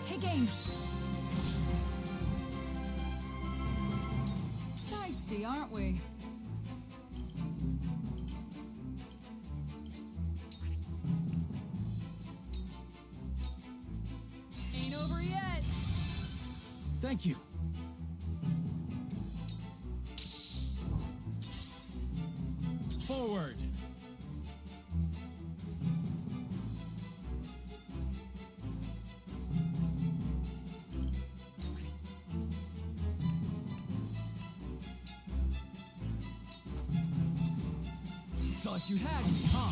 Take aim. Feisty, aren't we? Ain't over yet. Thank you. Forward. Thought you had me, huh?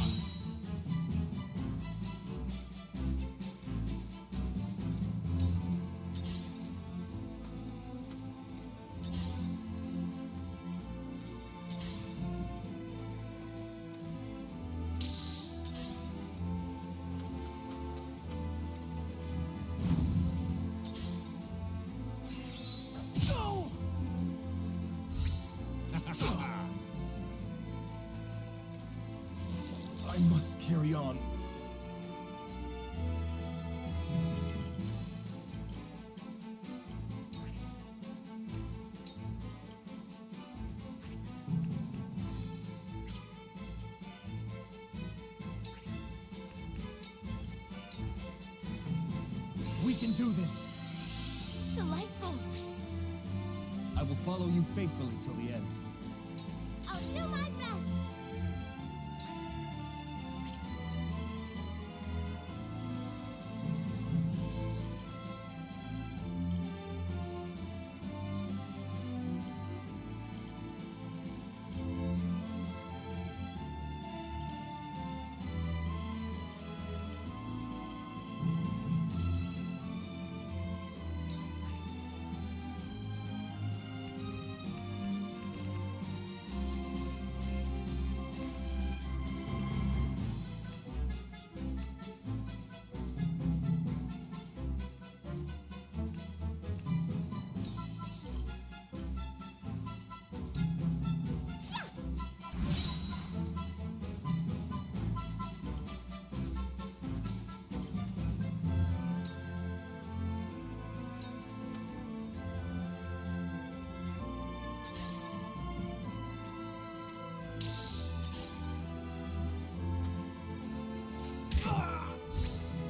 I must carry on. We can do this. Delightful. I will follow you faithfully till the end. I'll do my best.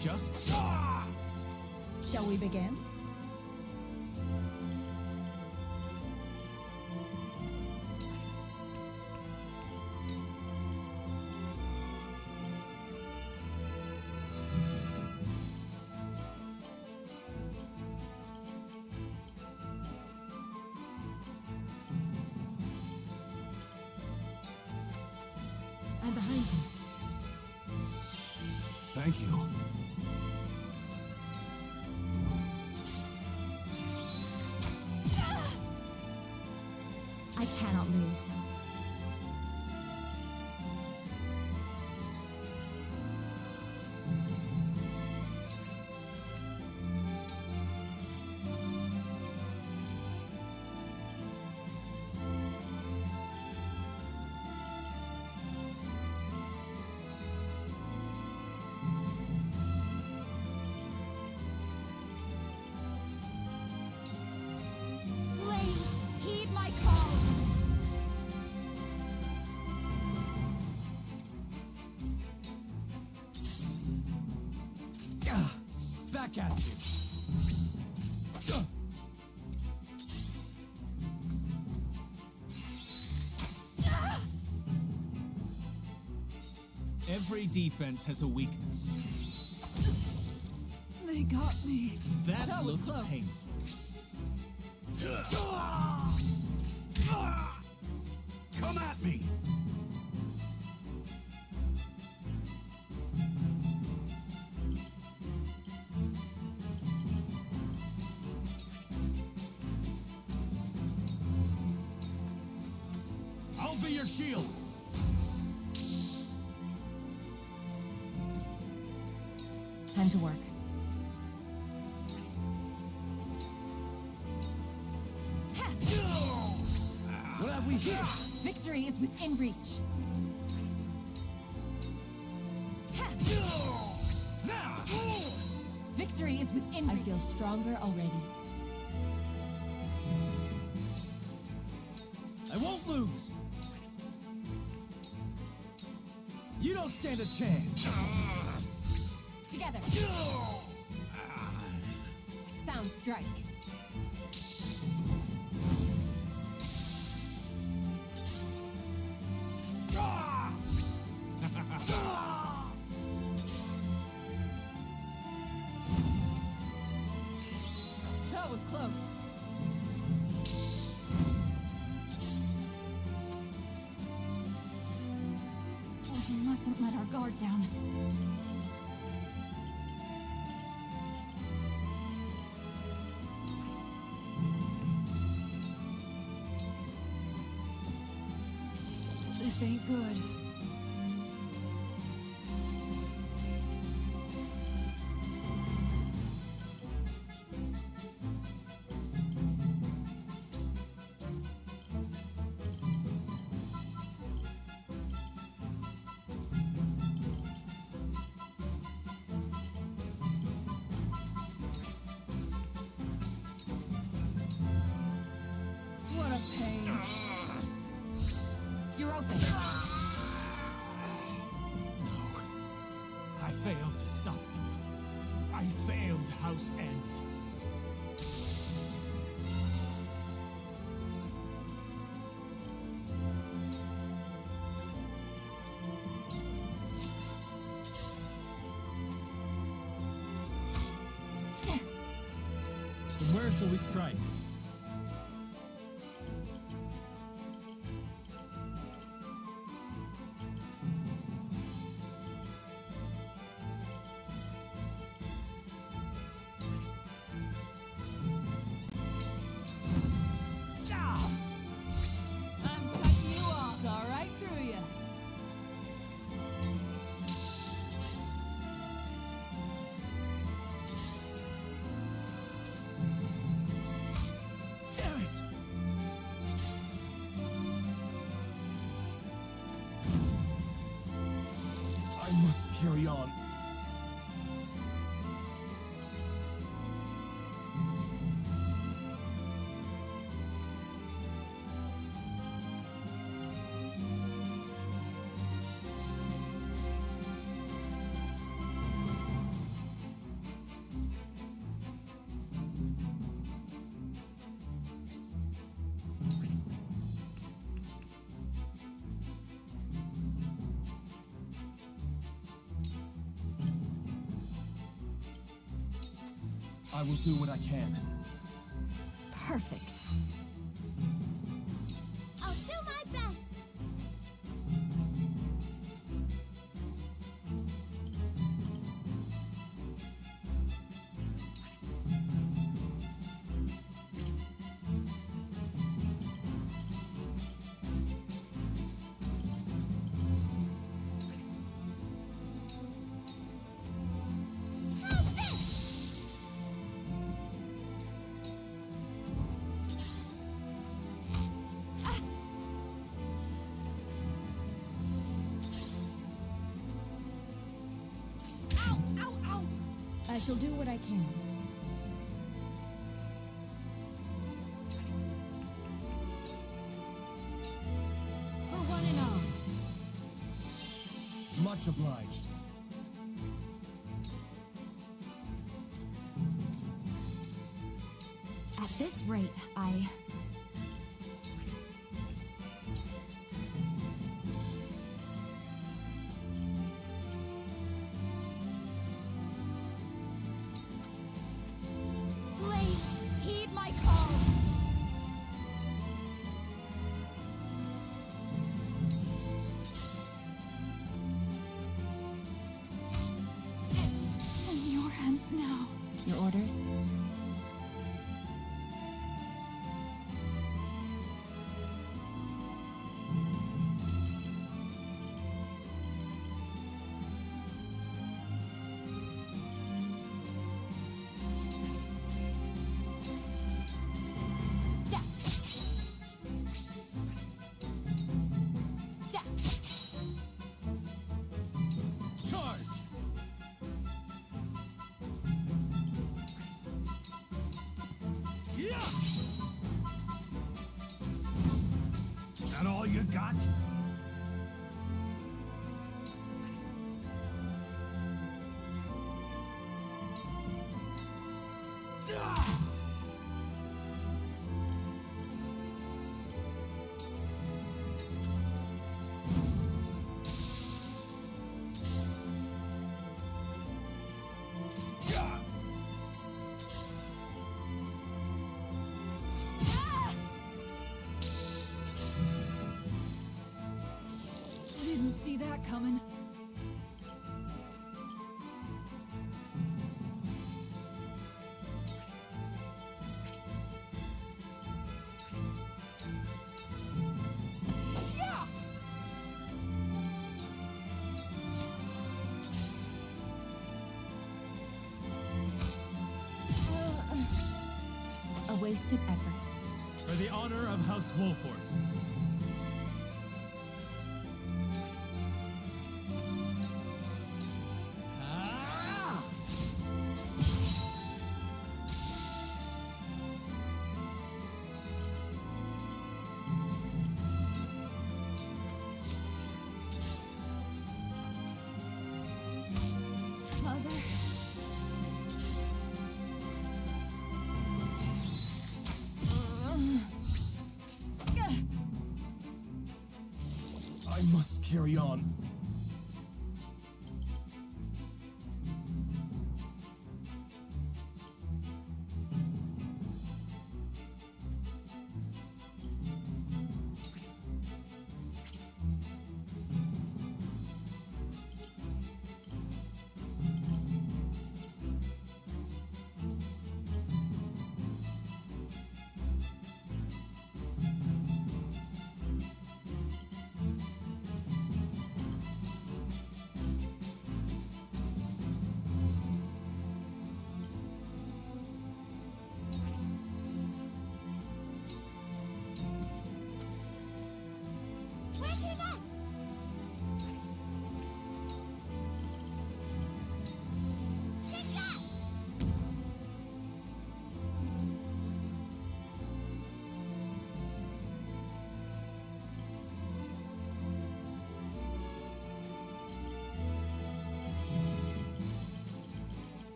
Just so. Shall we begin? I'm behind you. Thank you. I cannot lose. Flames, heed my call! Back at you. Every defense has a weakness. They got me. That was looked close. painful. Come at me! I'll be your shield! Time to work. What have we here? Victory is within reach. Victory is within reach. I feel stronger already. I won't lose. You don't stand a chance. Together. Sound strike. That was close. We mustn't let our guard down. This ain't good. What a pain. You're open. No. I failed to stop them. I failed, House End. From where shall we strike? I'm cutting you off. Saw right through you. Damn it! I must carry on. I will do what I can. Perfect. I'll do my best. I shall do what I can. For one and all. Much obliged. At this rate, Please, heed my call! It's in your hands now. Your orders? Charge! Yeah! That all you got? Didn't see that coming. A wasted effort. For the honor of House Wolfort. Mother. I must carry on.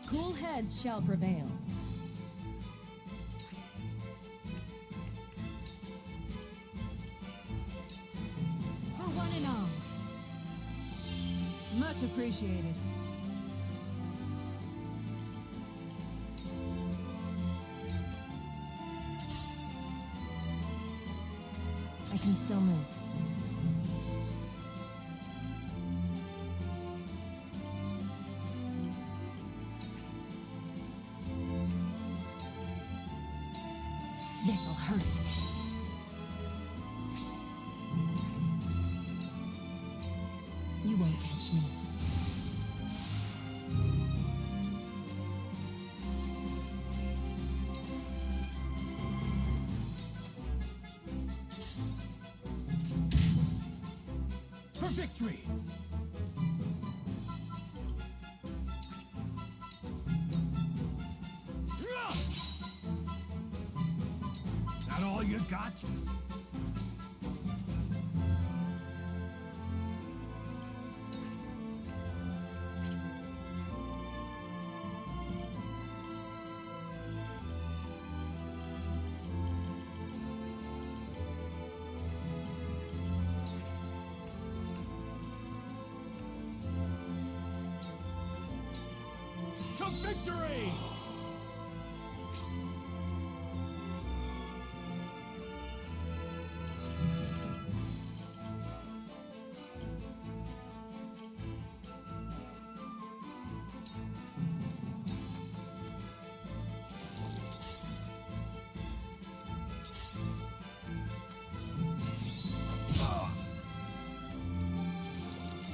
Cool heads shall prevail. For one and all. Much appreciated. I can still move. This'll hurt. You won't catch me. For victory! That all you got? To victory!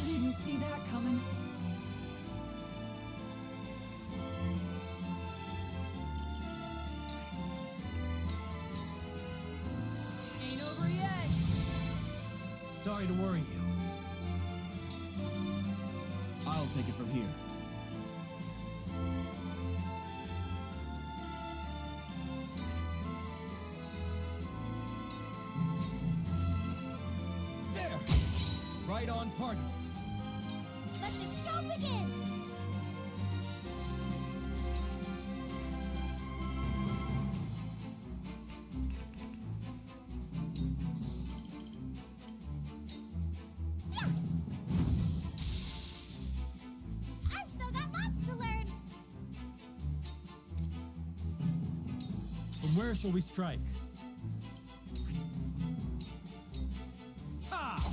Didn't see that coming. Ain't over yet. Sorry to worry you. I'll take it from here. There! Right on target. Let the show begin! I've still got lots to learn! From where shall we strike? Ah!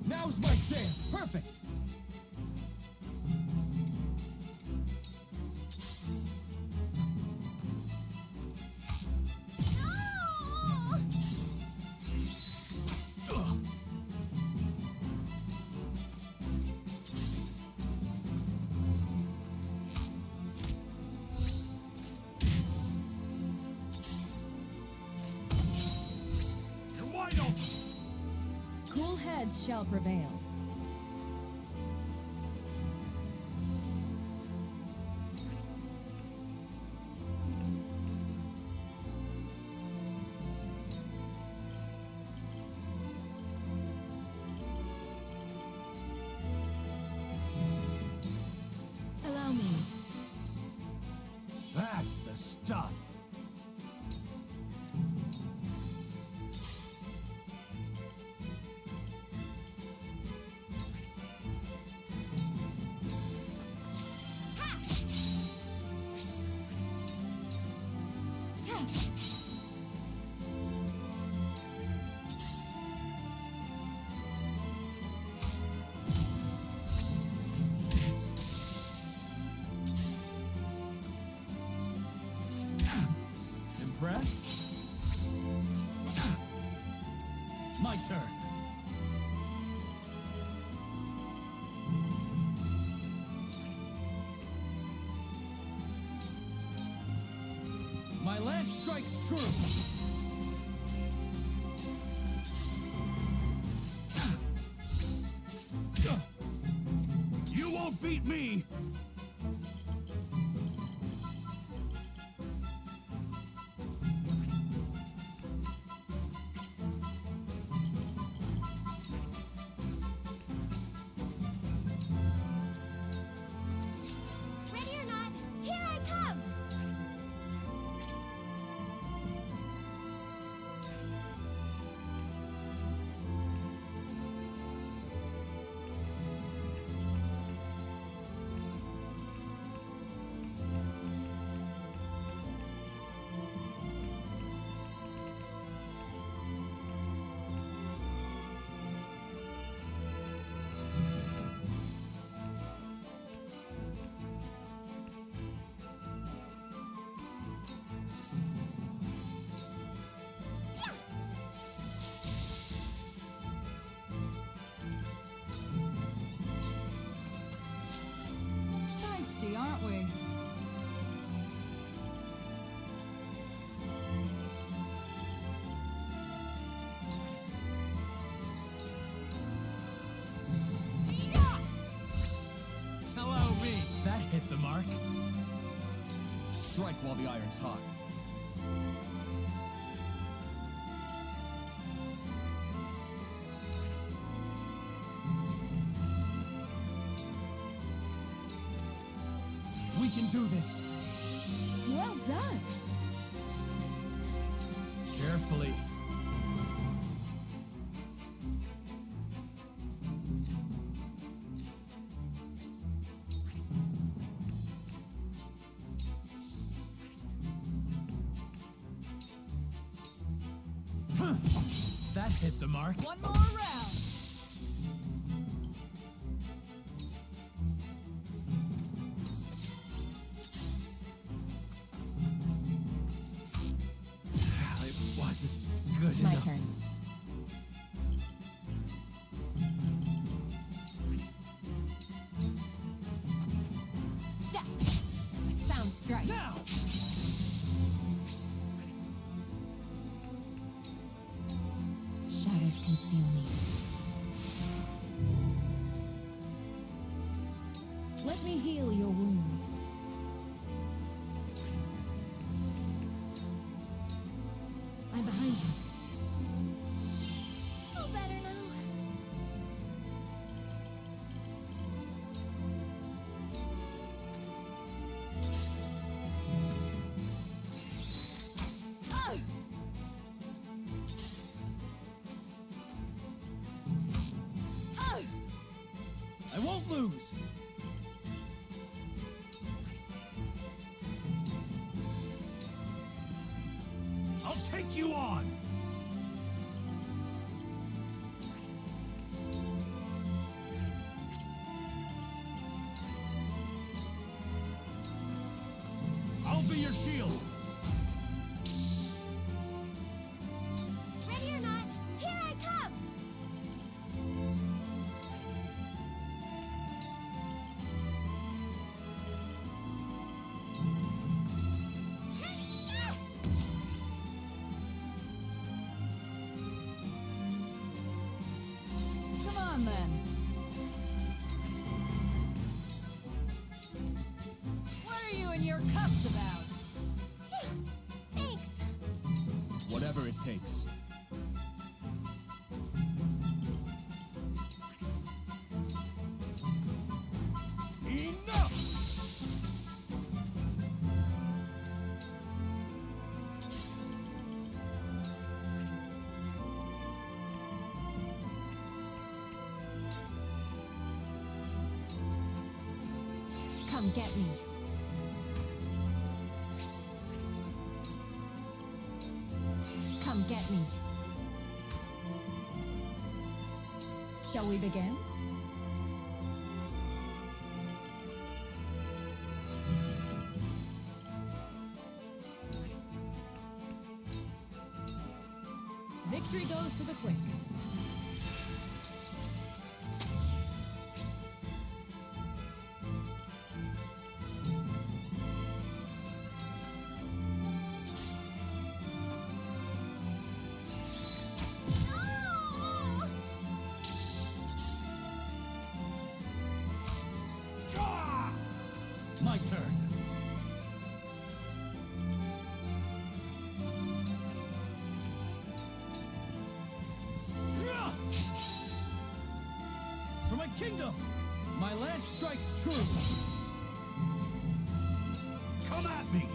Now's my chance! Perfect! No! Ugh. You're wide open! Cool heads shall prevail. Allow me. That's the stuff! Impressed? My turn. My lance strikes true. You won't beat me! Ready or not, here I come! Mark. Strike while the iron's hot. We can do this. Well done. Carefully. That hit the mark. One more round. It wasn't good My enough. turn. Yeah. A sound strike. Now! Shadows conceal me. Let me heal your wounds. I'm behind you. Feel better now. Ugh! Ugh! I won't lose. I'll take you on. I'll be your shield. Ready or not, here I come! Come on then. What are you and your cups about? Thanks. Whatever it takes. Enough! Come get me. Come get me. Shall we begin? Victory goes to the quick. My turn. For my kingdom, my lance strikes true. Come at me!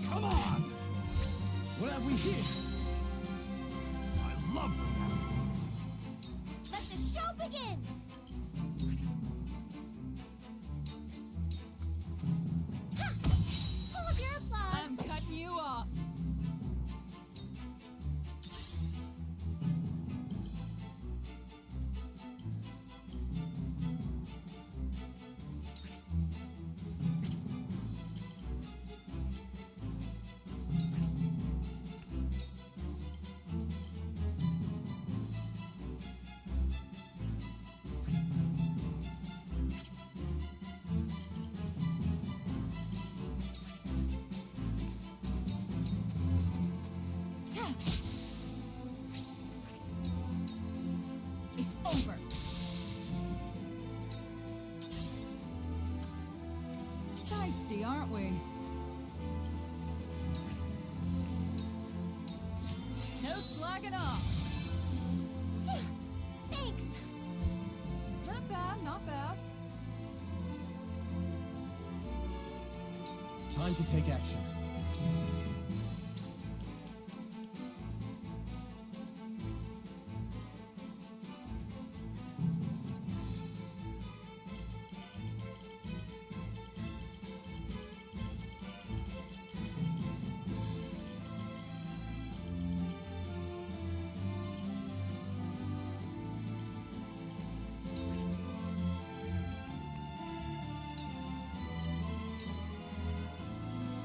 Come on! What have we here? I love them. Let the show begin! Ha! Hold your applause! I'm cutting you off. It's over. hasty, aren't we? No slacking off. Thanks. Not bad, not bad. Time to take action.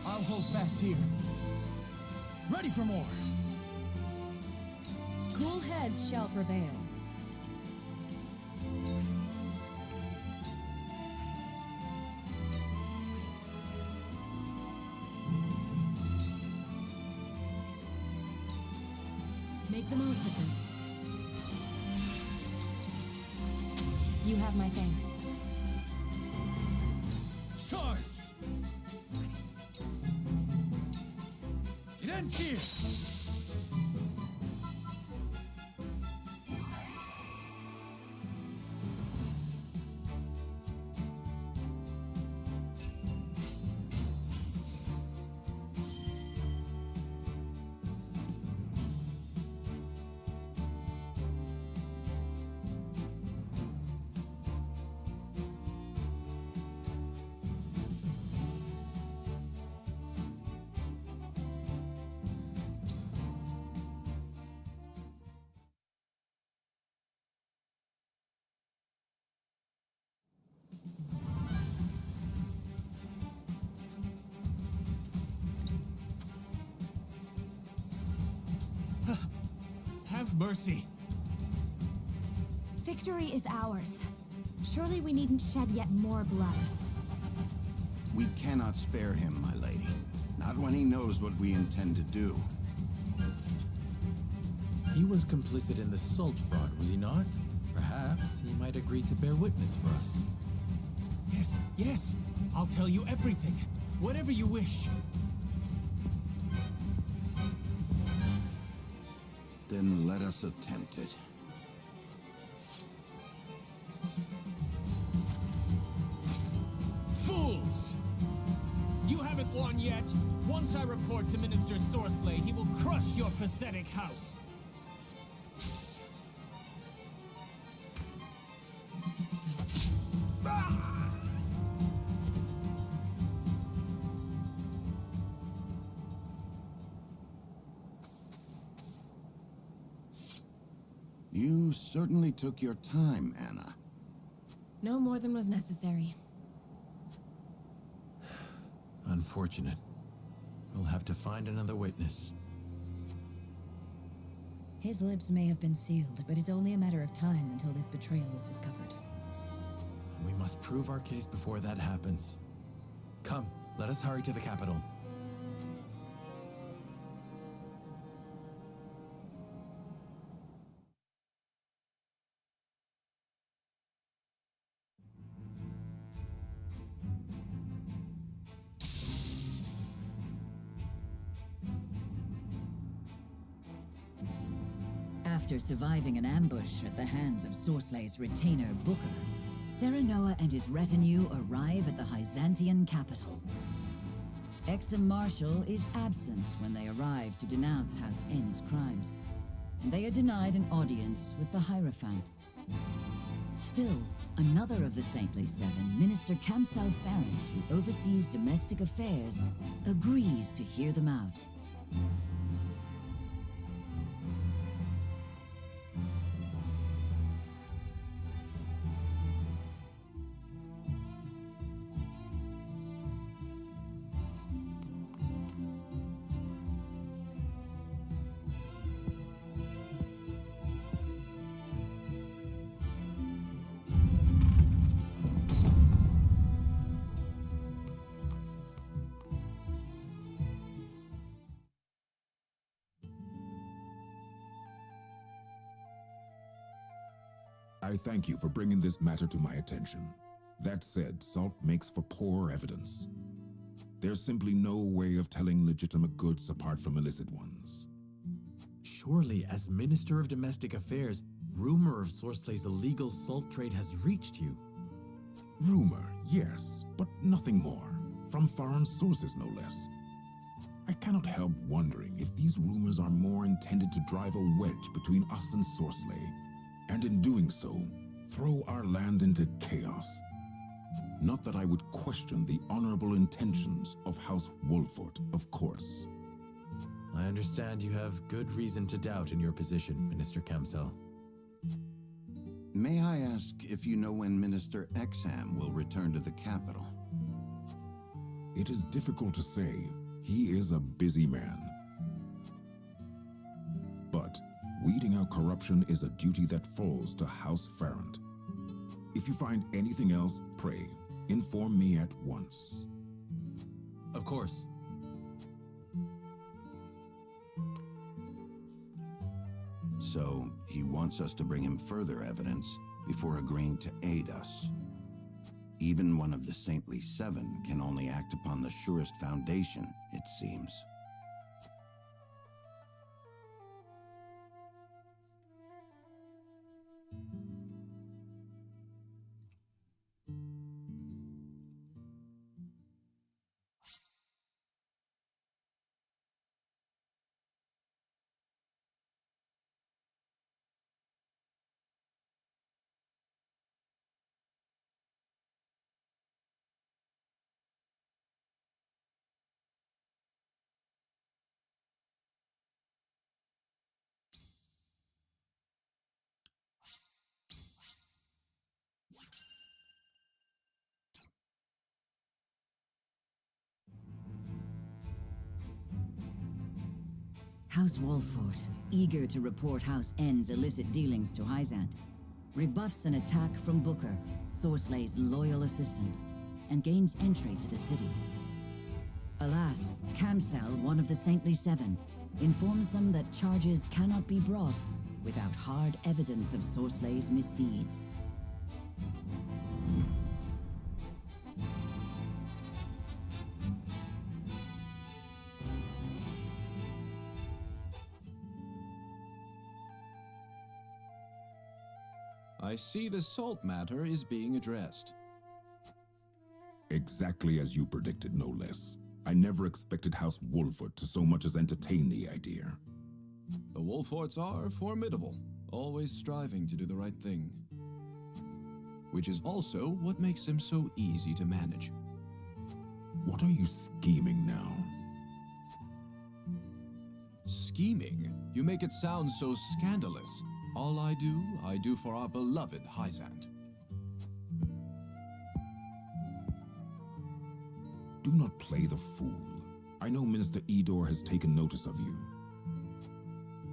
I'll hold fast here. Ready for more. Cool heads shall prevail. Make the most of this. You have my thanks. Charge! It ends here! Have mercy. Victory is ours. Surely we needn't shed yet more blood. We cannot spare him, my lady. Not when he knows what we intend to do. He was complicit in the salt fraud, was he not? Perhaps he might agree to bear witness for us. Yes, yes. I'll tell you everything. Whatever you wish. Then let us attempt it. Fools! You haven't won yet. Once I report to Minister Sorcelay, he will crush your pathetic house. You certainly took your time, Anna. No more than was necessary. Unfortunate. We'll have to find another witness. His lips may have been sealed, but it's only a matter of time until this betrayal is discovered. We must prove our case before that happens. Come, let us hurry to the capital. After surviving an ambush at the hands of Sorslay's retainer, Booker, Serenoa and his retinue arrive at the Hyzantian capital. Exum Marshal is absent when they arrive to denounce House N's crimes, and they are denied an audience with the Hierophant. Still, another of the Saintly Seven, Minister Kamsal Farrant, who oversees domestic affairs, agrees to hear them out. I thank you for bringing this matter to my attention. That said, salt makes for poor evidence. There's simply no way of telling legitimate goods apart from illicit ones. Surely, as Minister of Domestic Affairs, rumor of Sorslay's illegal salt trade has reached you. Rumor, yes, but nothing more. From foreign sources, no less. I cannot help wondering if these rumors are more intended to drive a wedge between us and Sorsley, and in doing so, throw our land into chaos. Not that I would question the honorable intentions of House Wolfort, of course. I understand you have good reason to doubt in your position, Minister Kamsel. May I ask if you know when Minister Exham will return to the capital? It is difficult to say. He is a busy man. But weeding out corruption is a duty that falls to House Farrant. If you find anything else, pray, inform me at once. Of course. So, he wants us to bring him further evidence before agreeing to aid us. Even one of the Saintly Seven can only act upon the surest foundation, it seems. House Wolfort, eager to report House N's illicit dealings to Hyzant, rebuffs an attack from Booker, Sorslay's loyal assistant, and gains entry to the city. Alas, Kamsel, one of the Saintly Seven, informs them that charges cannot be brought without hard evidence of Sorslay's misdeeds. I see the salt matter is being addressed. Exactly as you predicted, no less. I never expected House Wolfort to so much as entertain the idea. The Wolforts are formidable, always striving to do the right thing. Which is also what makes them so easy to manage. What are you scheming now? Scheming? You make it sound so scandalous. All I do for our beloved Hyzant. Do not play the fool. I know Minister Edor has taken notice of you.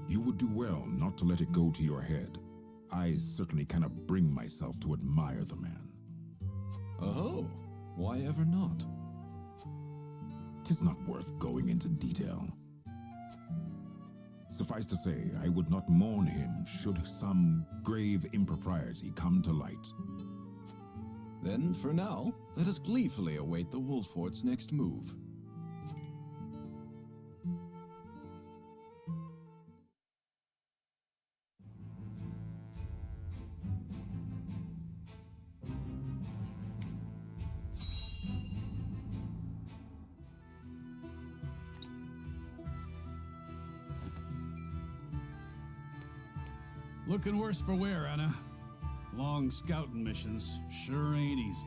You would do well not to let it go to your head. I certainly cannot bring myself to admire the man. Oh, why ever not? 'Tis not worth going into detail. Suffice to say, I would not mourn him should some grave impropriety come to light. Then, for now, let us gleefully await the Wolfort's next move. Looking worse for wear, Anna. Long scouting missions sure ain't easy.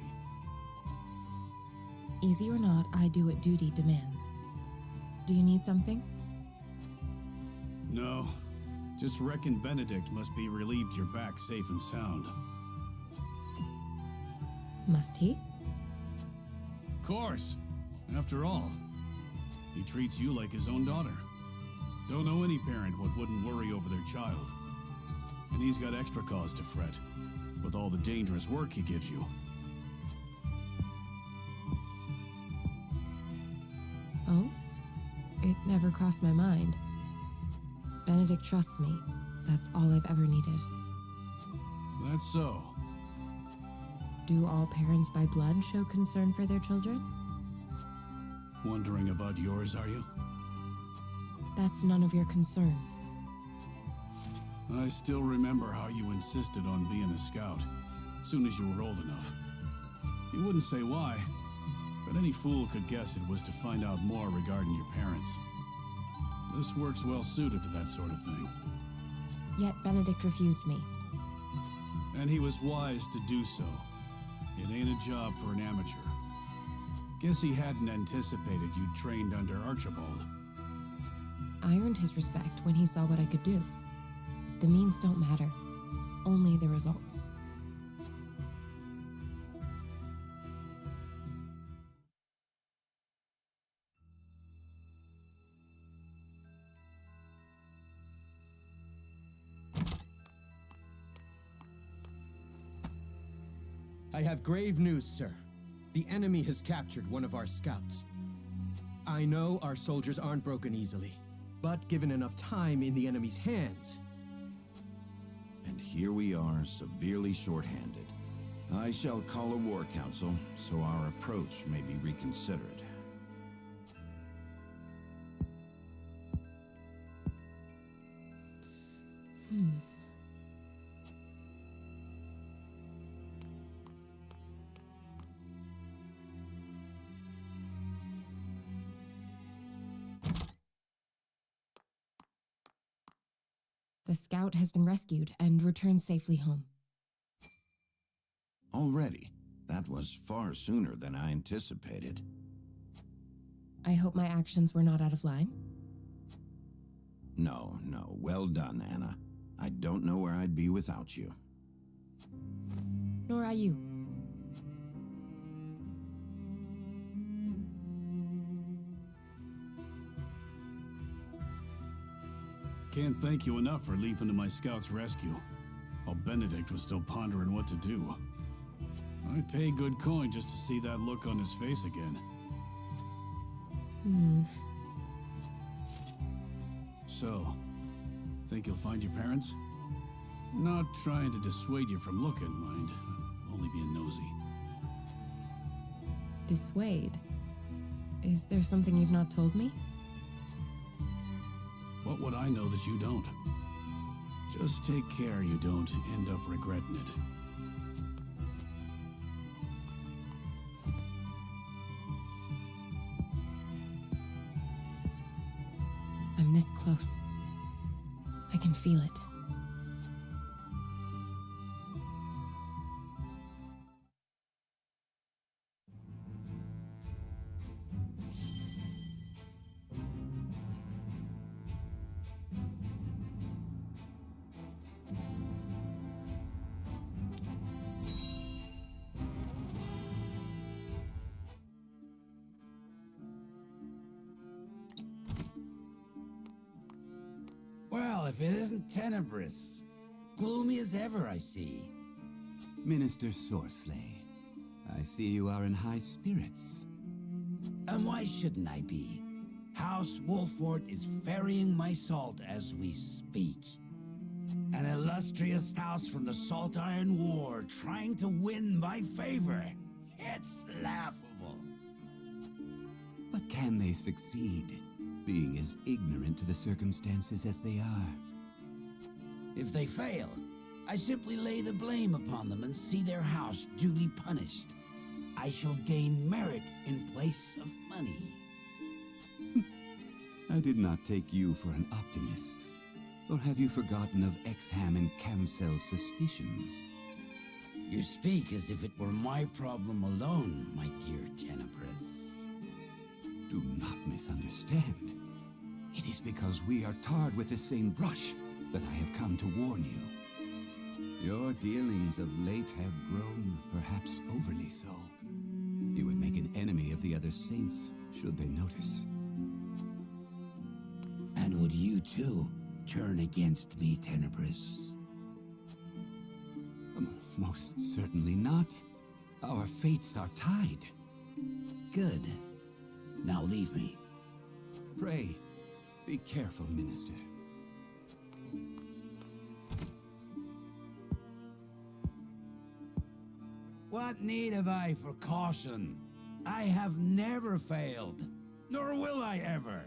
Easy or not, I do what duty demands. Do you need something? No. Just reckon Benedict must be relieved you're back safe and sound. Must he? Course. After all, he treats you like his own daughter. Don't know any parent what wouldn't worry over their child. And he's got extra cause to fret, with all the dangerous work he gives you. Oh? It never crossed my mind. Benedict trusts me. That's all I've ever needed. That's so. Do all parents by blood show concern for their children? Wondering about yours, are you? That's none of your concern. I still remember how you insisted on being a scout, soon as you were old enough. You wouldn't say why, but any fool could guess it was to find out more regarding your parents. This work's well suited to that sort of thing. Yet Benedict refused me. And he was wise to do so. It ain't a job for an amateur. Guess he hadn't anticipated you'd trained under Archibald. I earned his respect when he saw what I could do. The means don't matter, only the results. I have grave news, sir. The enemy has captured one of our scouts. I know our soldiers aren't broken easily, but given enough time in the enemy's hands... And here we are, severely short-handed. I shall call a war council, so our approach may be reconsidered. The scout has been rescued and returned safely home. Already? That was far sooner than I anticipated. I hope my actions were not out of line. No, well done, Anna. I don't know where I'd be without you. Nor are you. Can't thank you enough for leaping to my scout's rescue, while Benedict was still pondering what to do. I'd pay good coin just to see that look on his face again. So, think you'll find your parents? Not trying to dissuade you from looking, mind. I'm only being nosy. Dissuade? Is there something you've not told me? What would I know that you don't? Just take care you don't end up regretting it. I'm this close. I can feel it. Well, if it isn't Tenebris. Gloomy as ever, I see. Minister Sorsley, I see you are in high spirits. And why shouldn't I be? House Wolfort is ferrying my salt as we speak. An illustrious house from the Salt Iron War trying to win my favor. It's laughable. But can they succeed, being as ignorant to the circumstances as they are? If they fail, I simply lay the blame upon them and see their house duly punished. I shall gain merit in place of money. I did not take you for an optimist. Or have you forgotten of Exham and Camsel's suspicions? You speak as if it were my problem alone, my dear Tenebris. Do not misunderstand. It is because we are tarred with the same brush that I have come to warn you. Your dealings of late have grown, perhaps overly so. You would make an enemy of the other saints, should they notice. And would you too turn against me, Tenebris? Most certainly not. Our fates are tied. Good. Now leave me. Pray, be careful, Minister. What need have I for caution? I have never failed. Nor will I ever.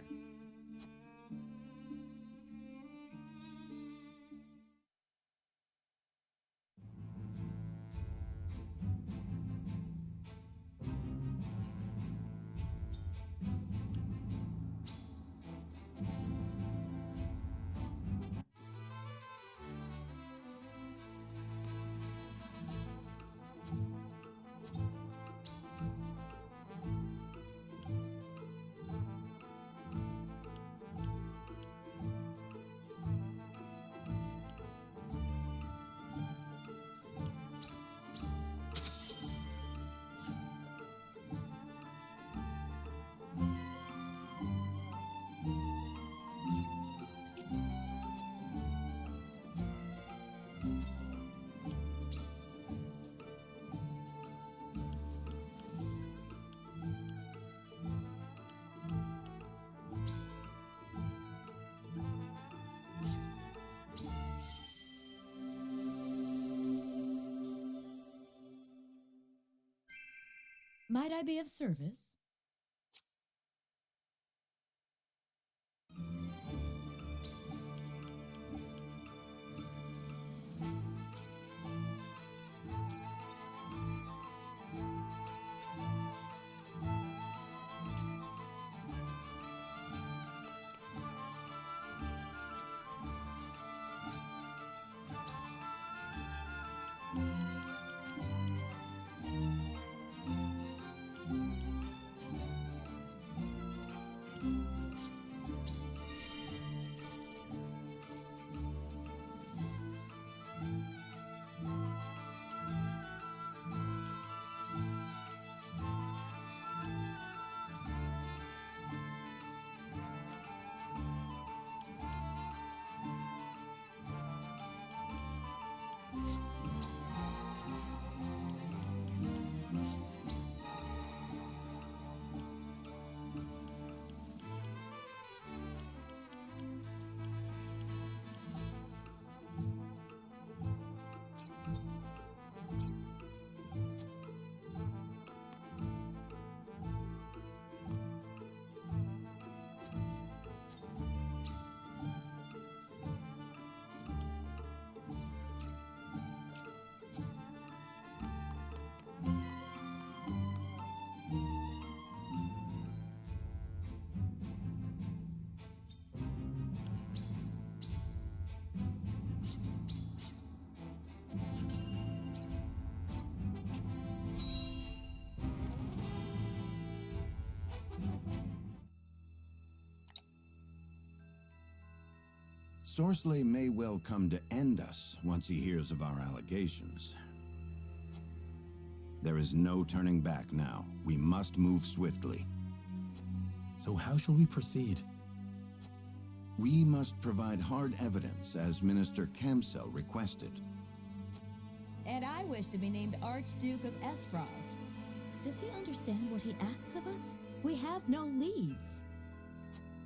Might I be of service? Sorsley may well come to end us once he hears of our allegations. There is no turning back now. We must move swiftly. So how shall we proceed? We must provide hard evidence, as Minister Camsell requested. And I wish to be named Archduke of Esfrost. Does he understand what he asks of us? We have no leads.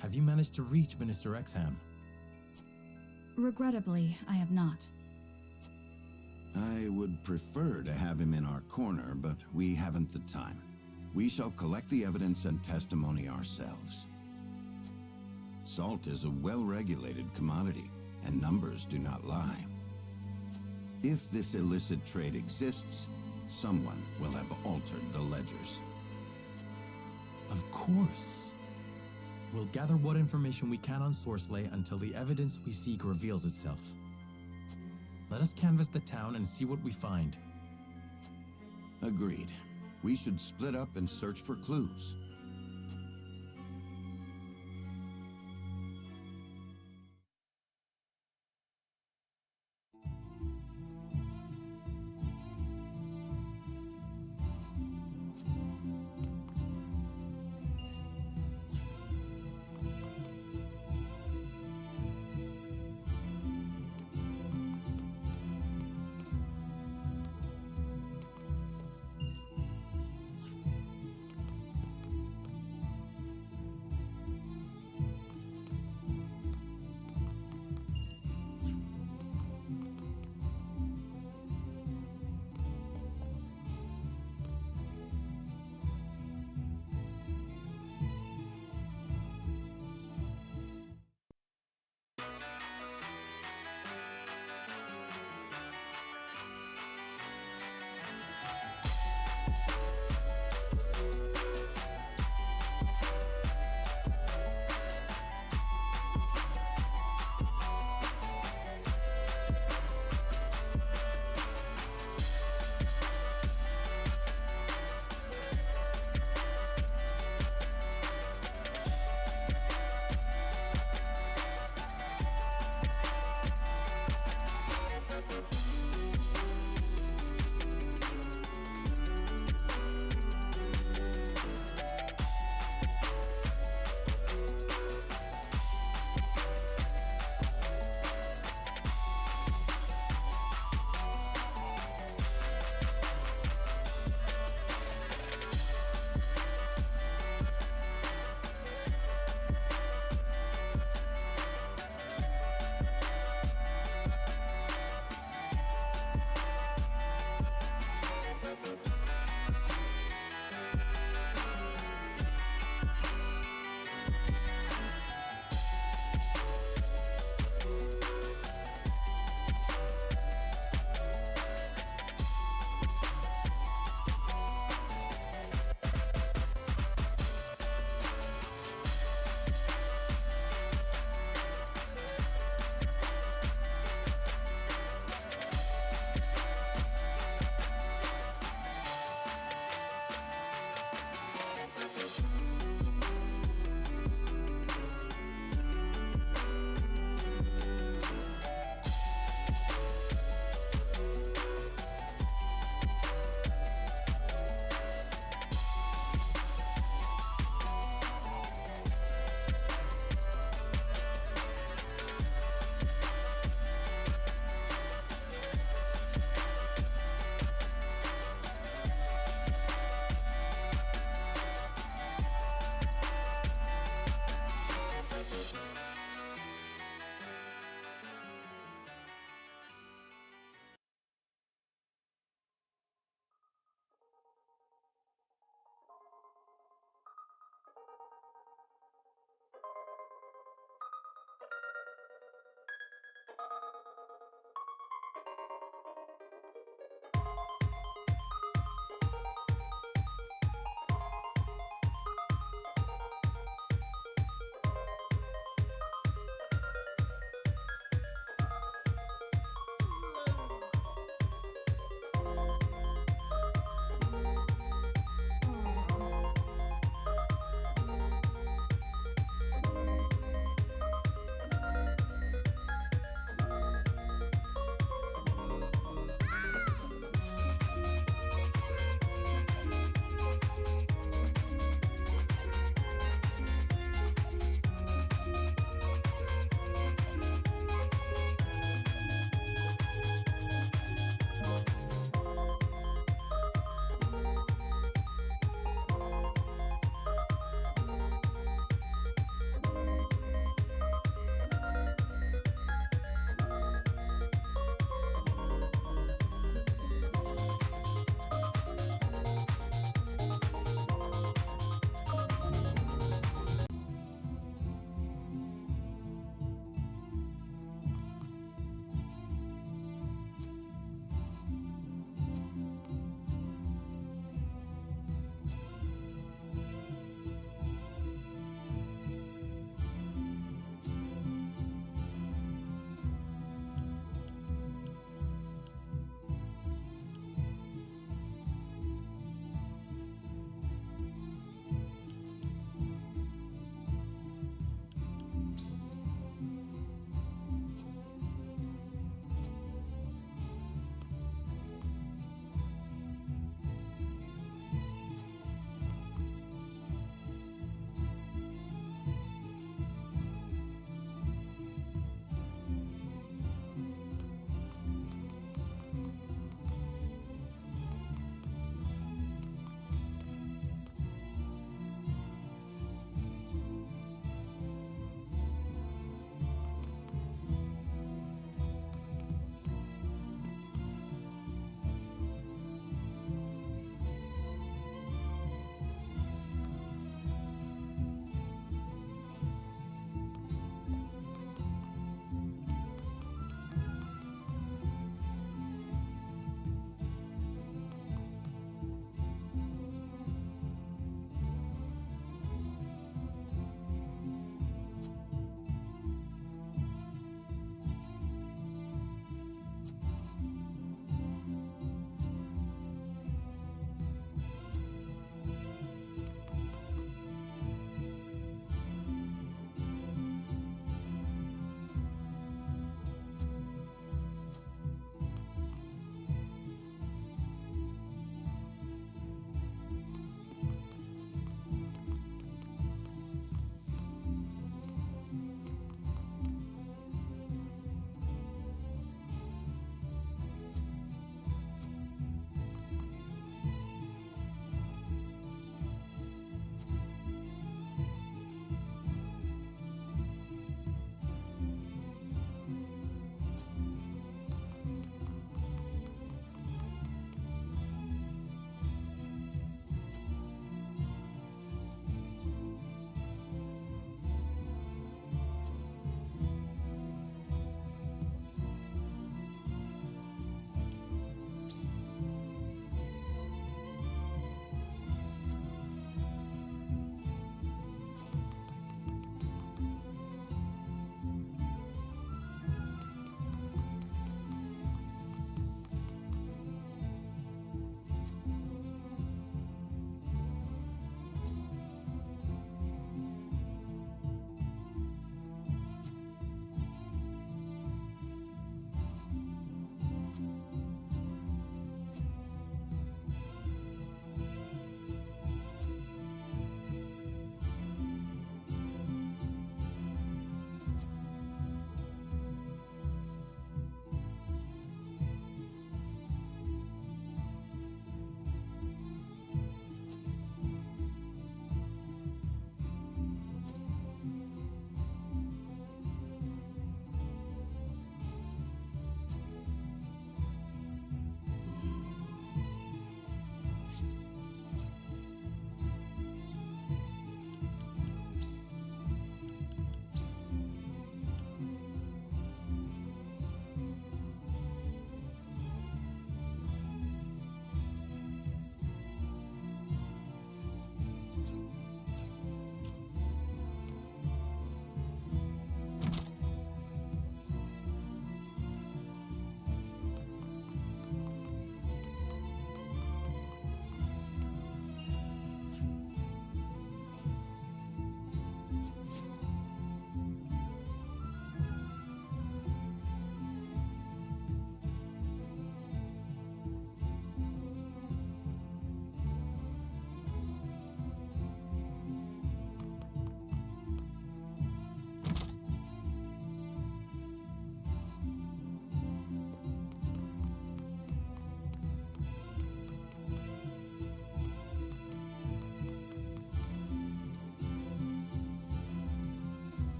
Have you managed to reach Minister Exham? Regrettably, I have not. I would prefer to have him in our corner, but we haven't the time. We shall collect the evidence and testimony ourselves. Salt is a well-regulated commodity, and numbers do not lie. If this illicit trade exists, someone will have altered the ledgers. Of course. We'll gather what information we can on Sorsley until the evidence we seek reveals itself. Let us canvass the town and see what we find. Agreed. We should split up and search for clues.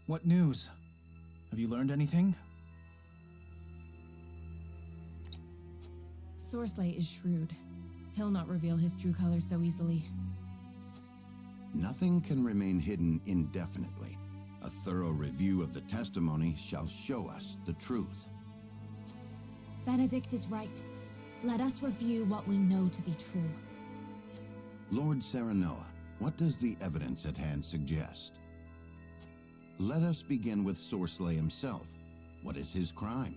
What news? Have you learned anything? Sorsley is shrewd. He'll not reveal his true colors so easily. Nothing can remain hidden indefinitely. A thorough review of the testimony shall show us the truth. Benedict is right. Let us review what we know to be true. Lord Serenoa, what does the evidence at hand suggest? Let us begin with Sorsley himself. What is his crime?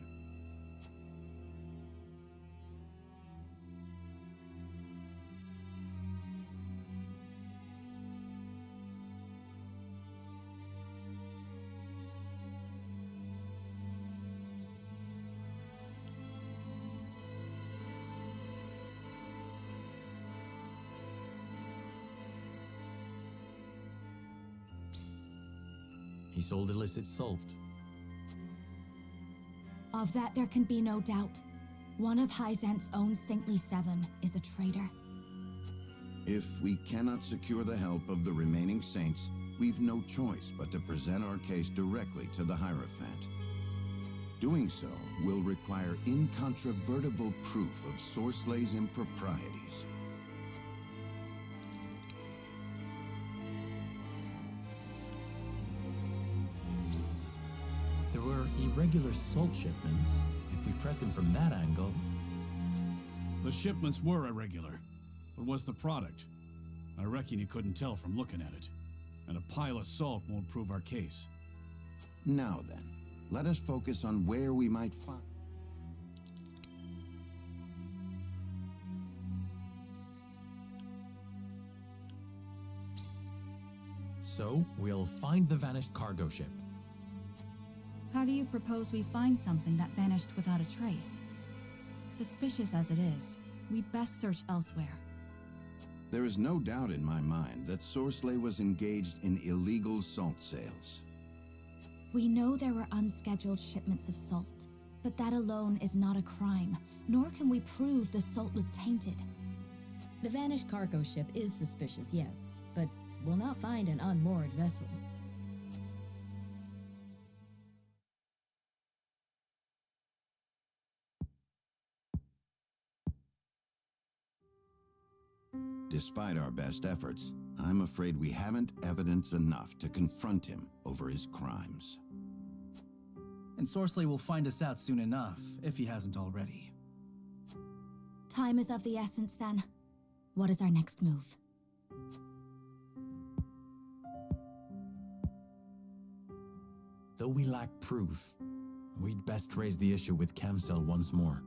He sold illicit salt. Of that there can be no doubt. One of Hyzant's own Saintly Seven is a traitor. If we cannot secure the help of the remaining saints, we've no choice but to present our case directly to the Hierophant. Doing so will require incontrovertible proof of Sorsley's improprieties. There were irregular salt shipments. If we press him from that angle... The shipments were irregular. But what's the product? I reckon you couldn't tell from looking at it. And a pile of salt won't prove our case. Now then, let us focus on where we might find... So, we'll find the vanished cargo ship. How do you propose we find something that vanished without a trace? Suspicious as it is, we'd best search elsewhere. There is no doubt in my mind that Sorsley was engaged in illegal salt sales. We know there were unscheduled shipments of salt, but that alone is not a crime, nor can we prove the salt was tainted. The vanished cargo ship is suspicious, yes, but we'll not find an unmoored vessel. Despite our best efforts, I'm afraid we haven't evidence enough to confront him over his crimes. And Sorsley will find us out soon enough, if he hasn't already. Time is of the essence then. What is our next move? Though we lack proof, we'd best raise the issue with Camsel once more.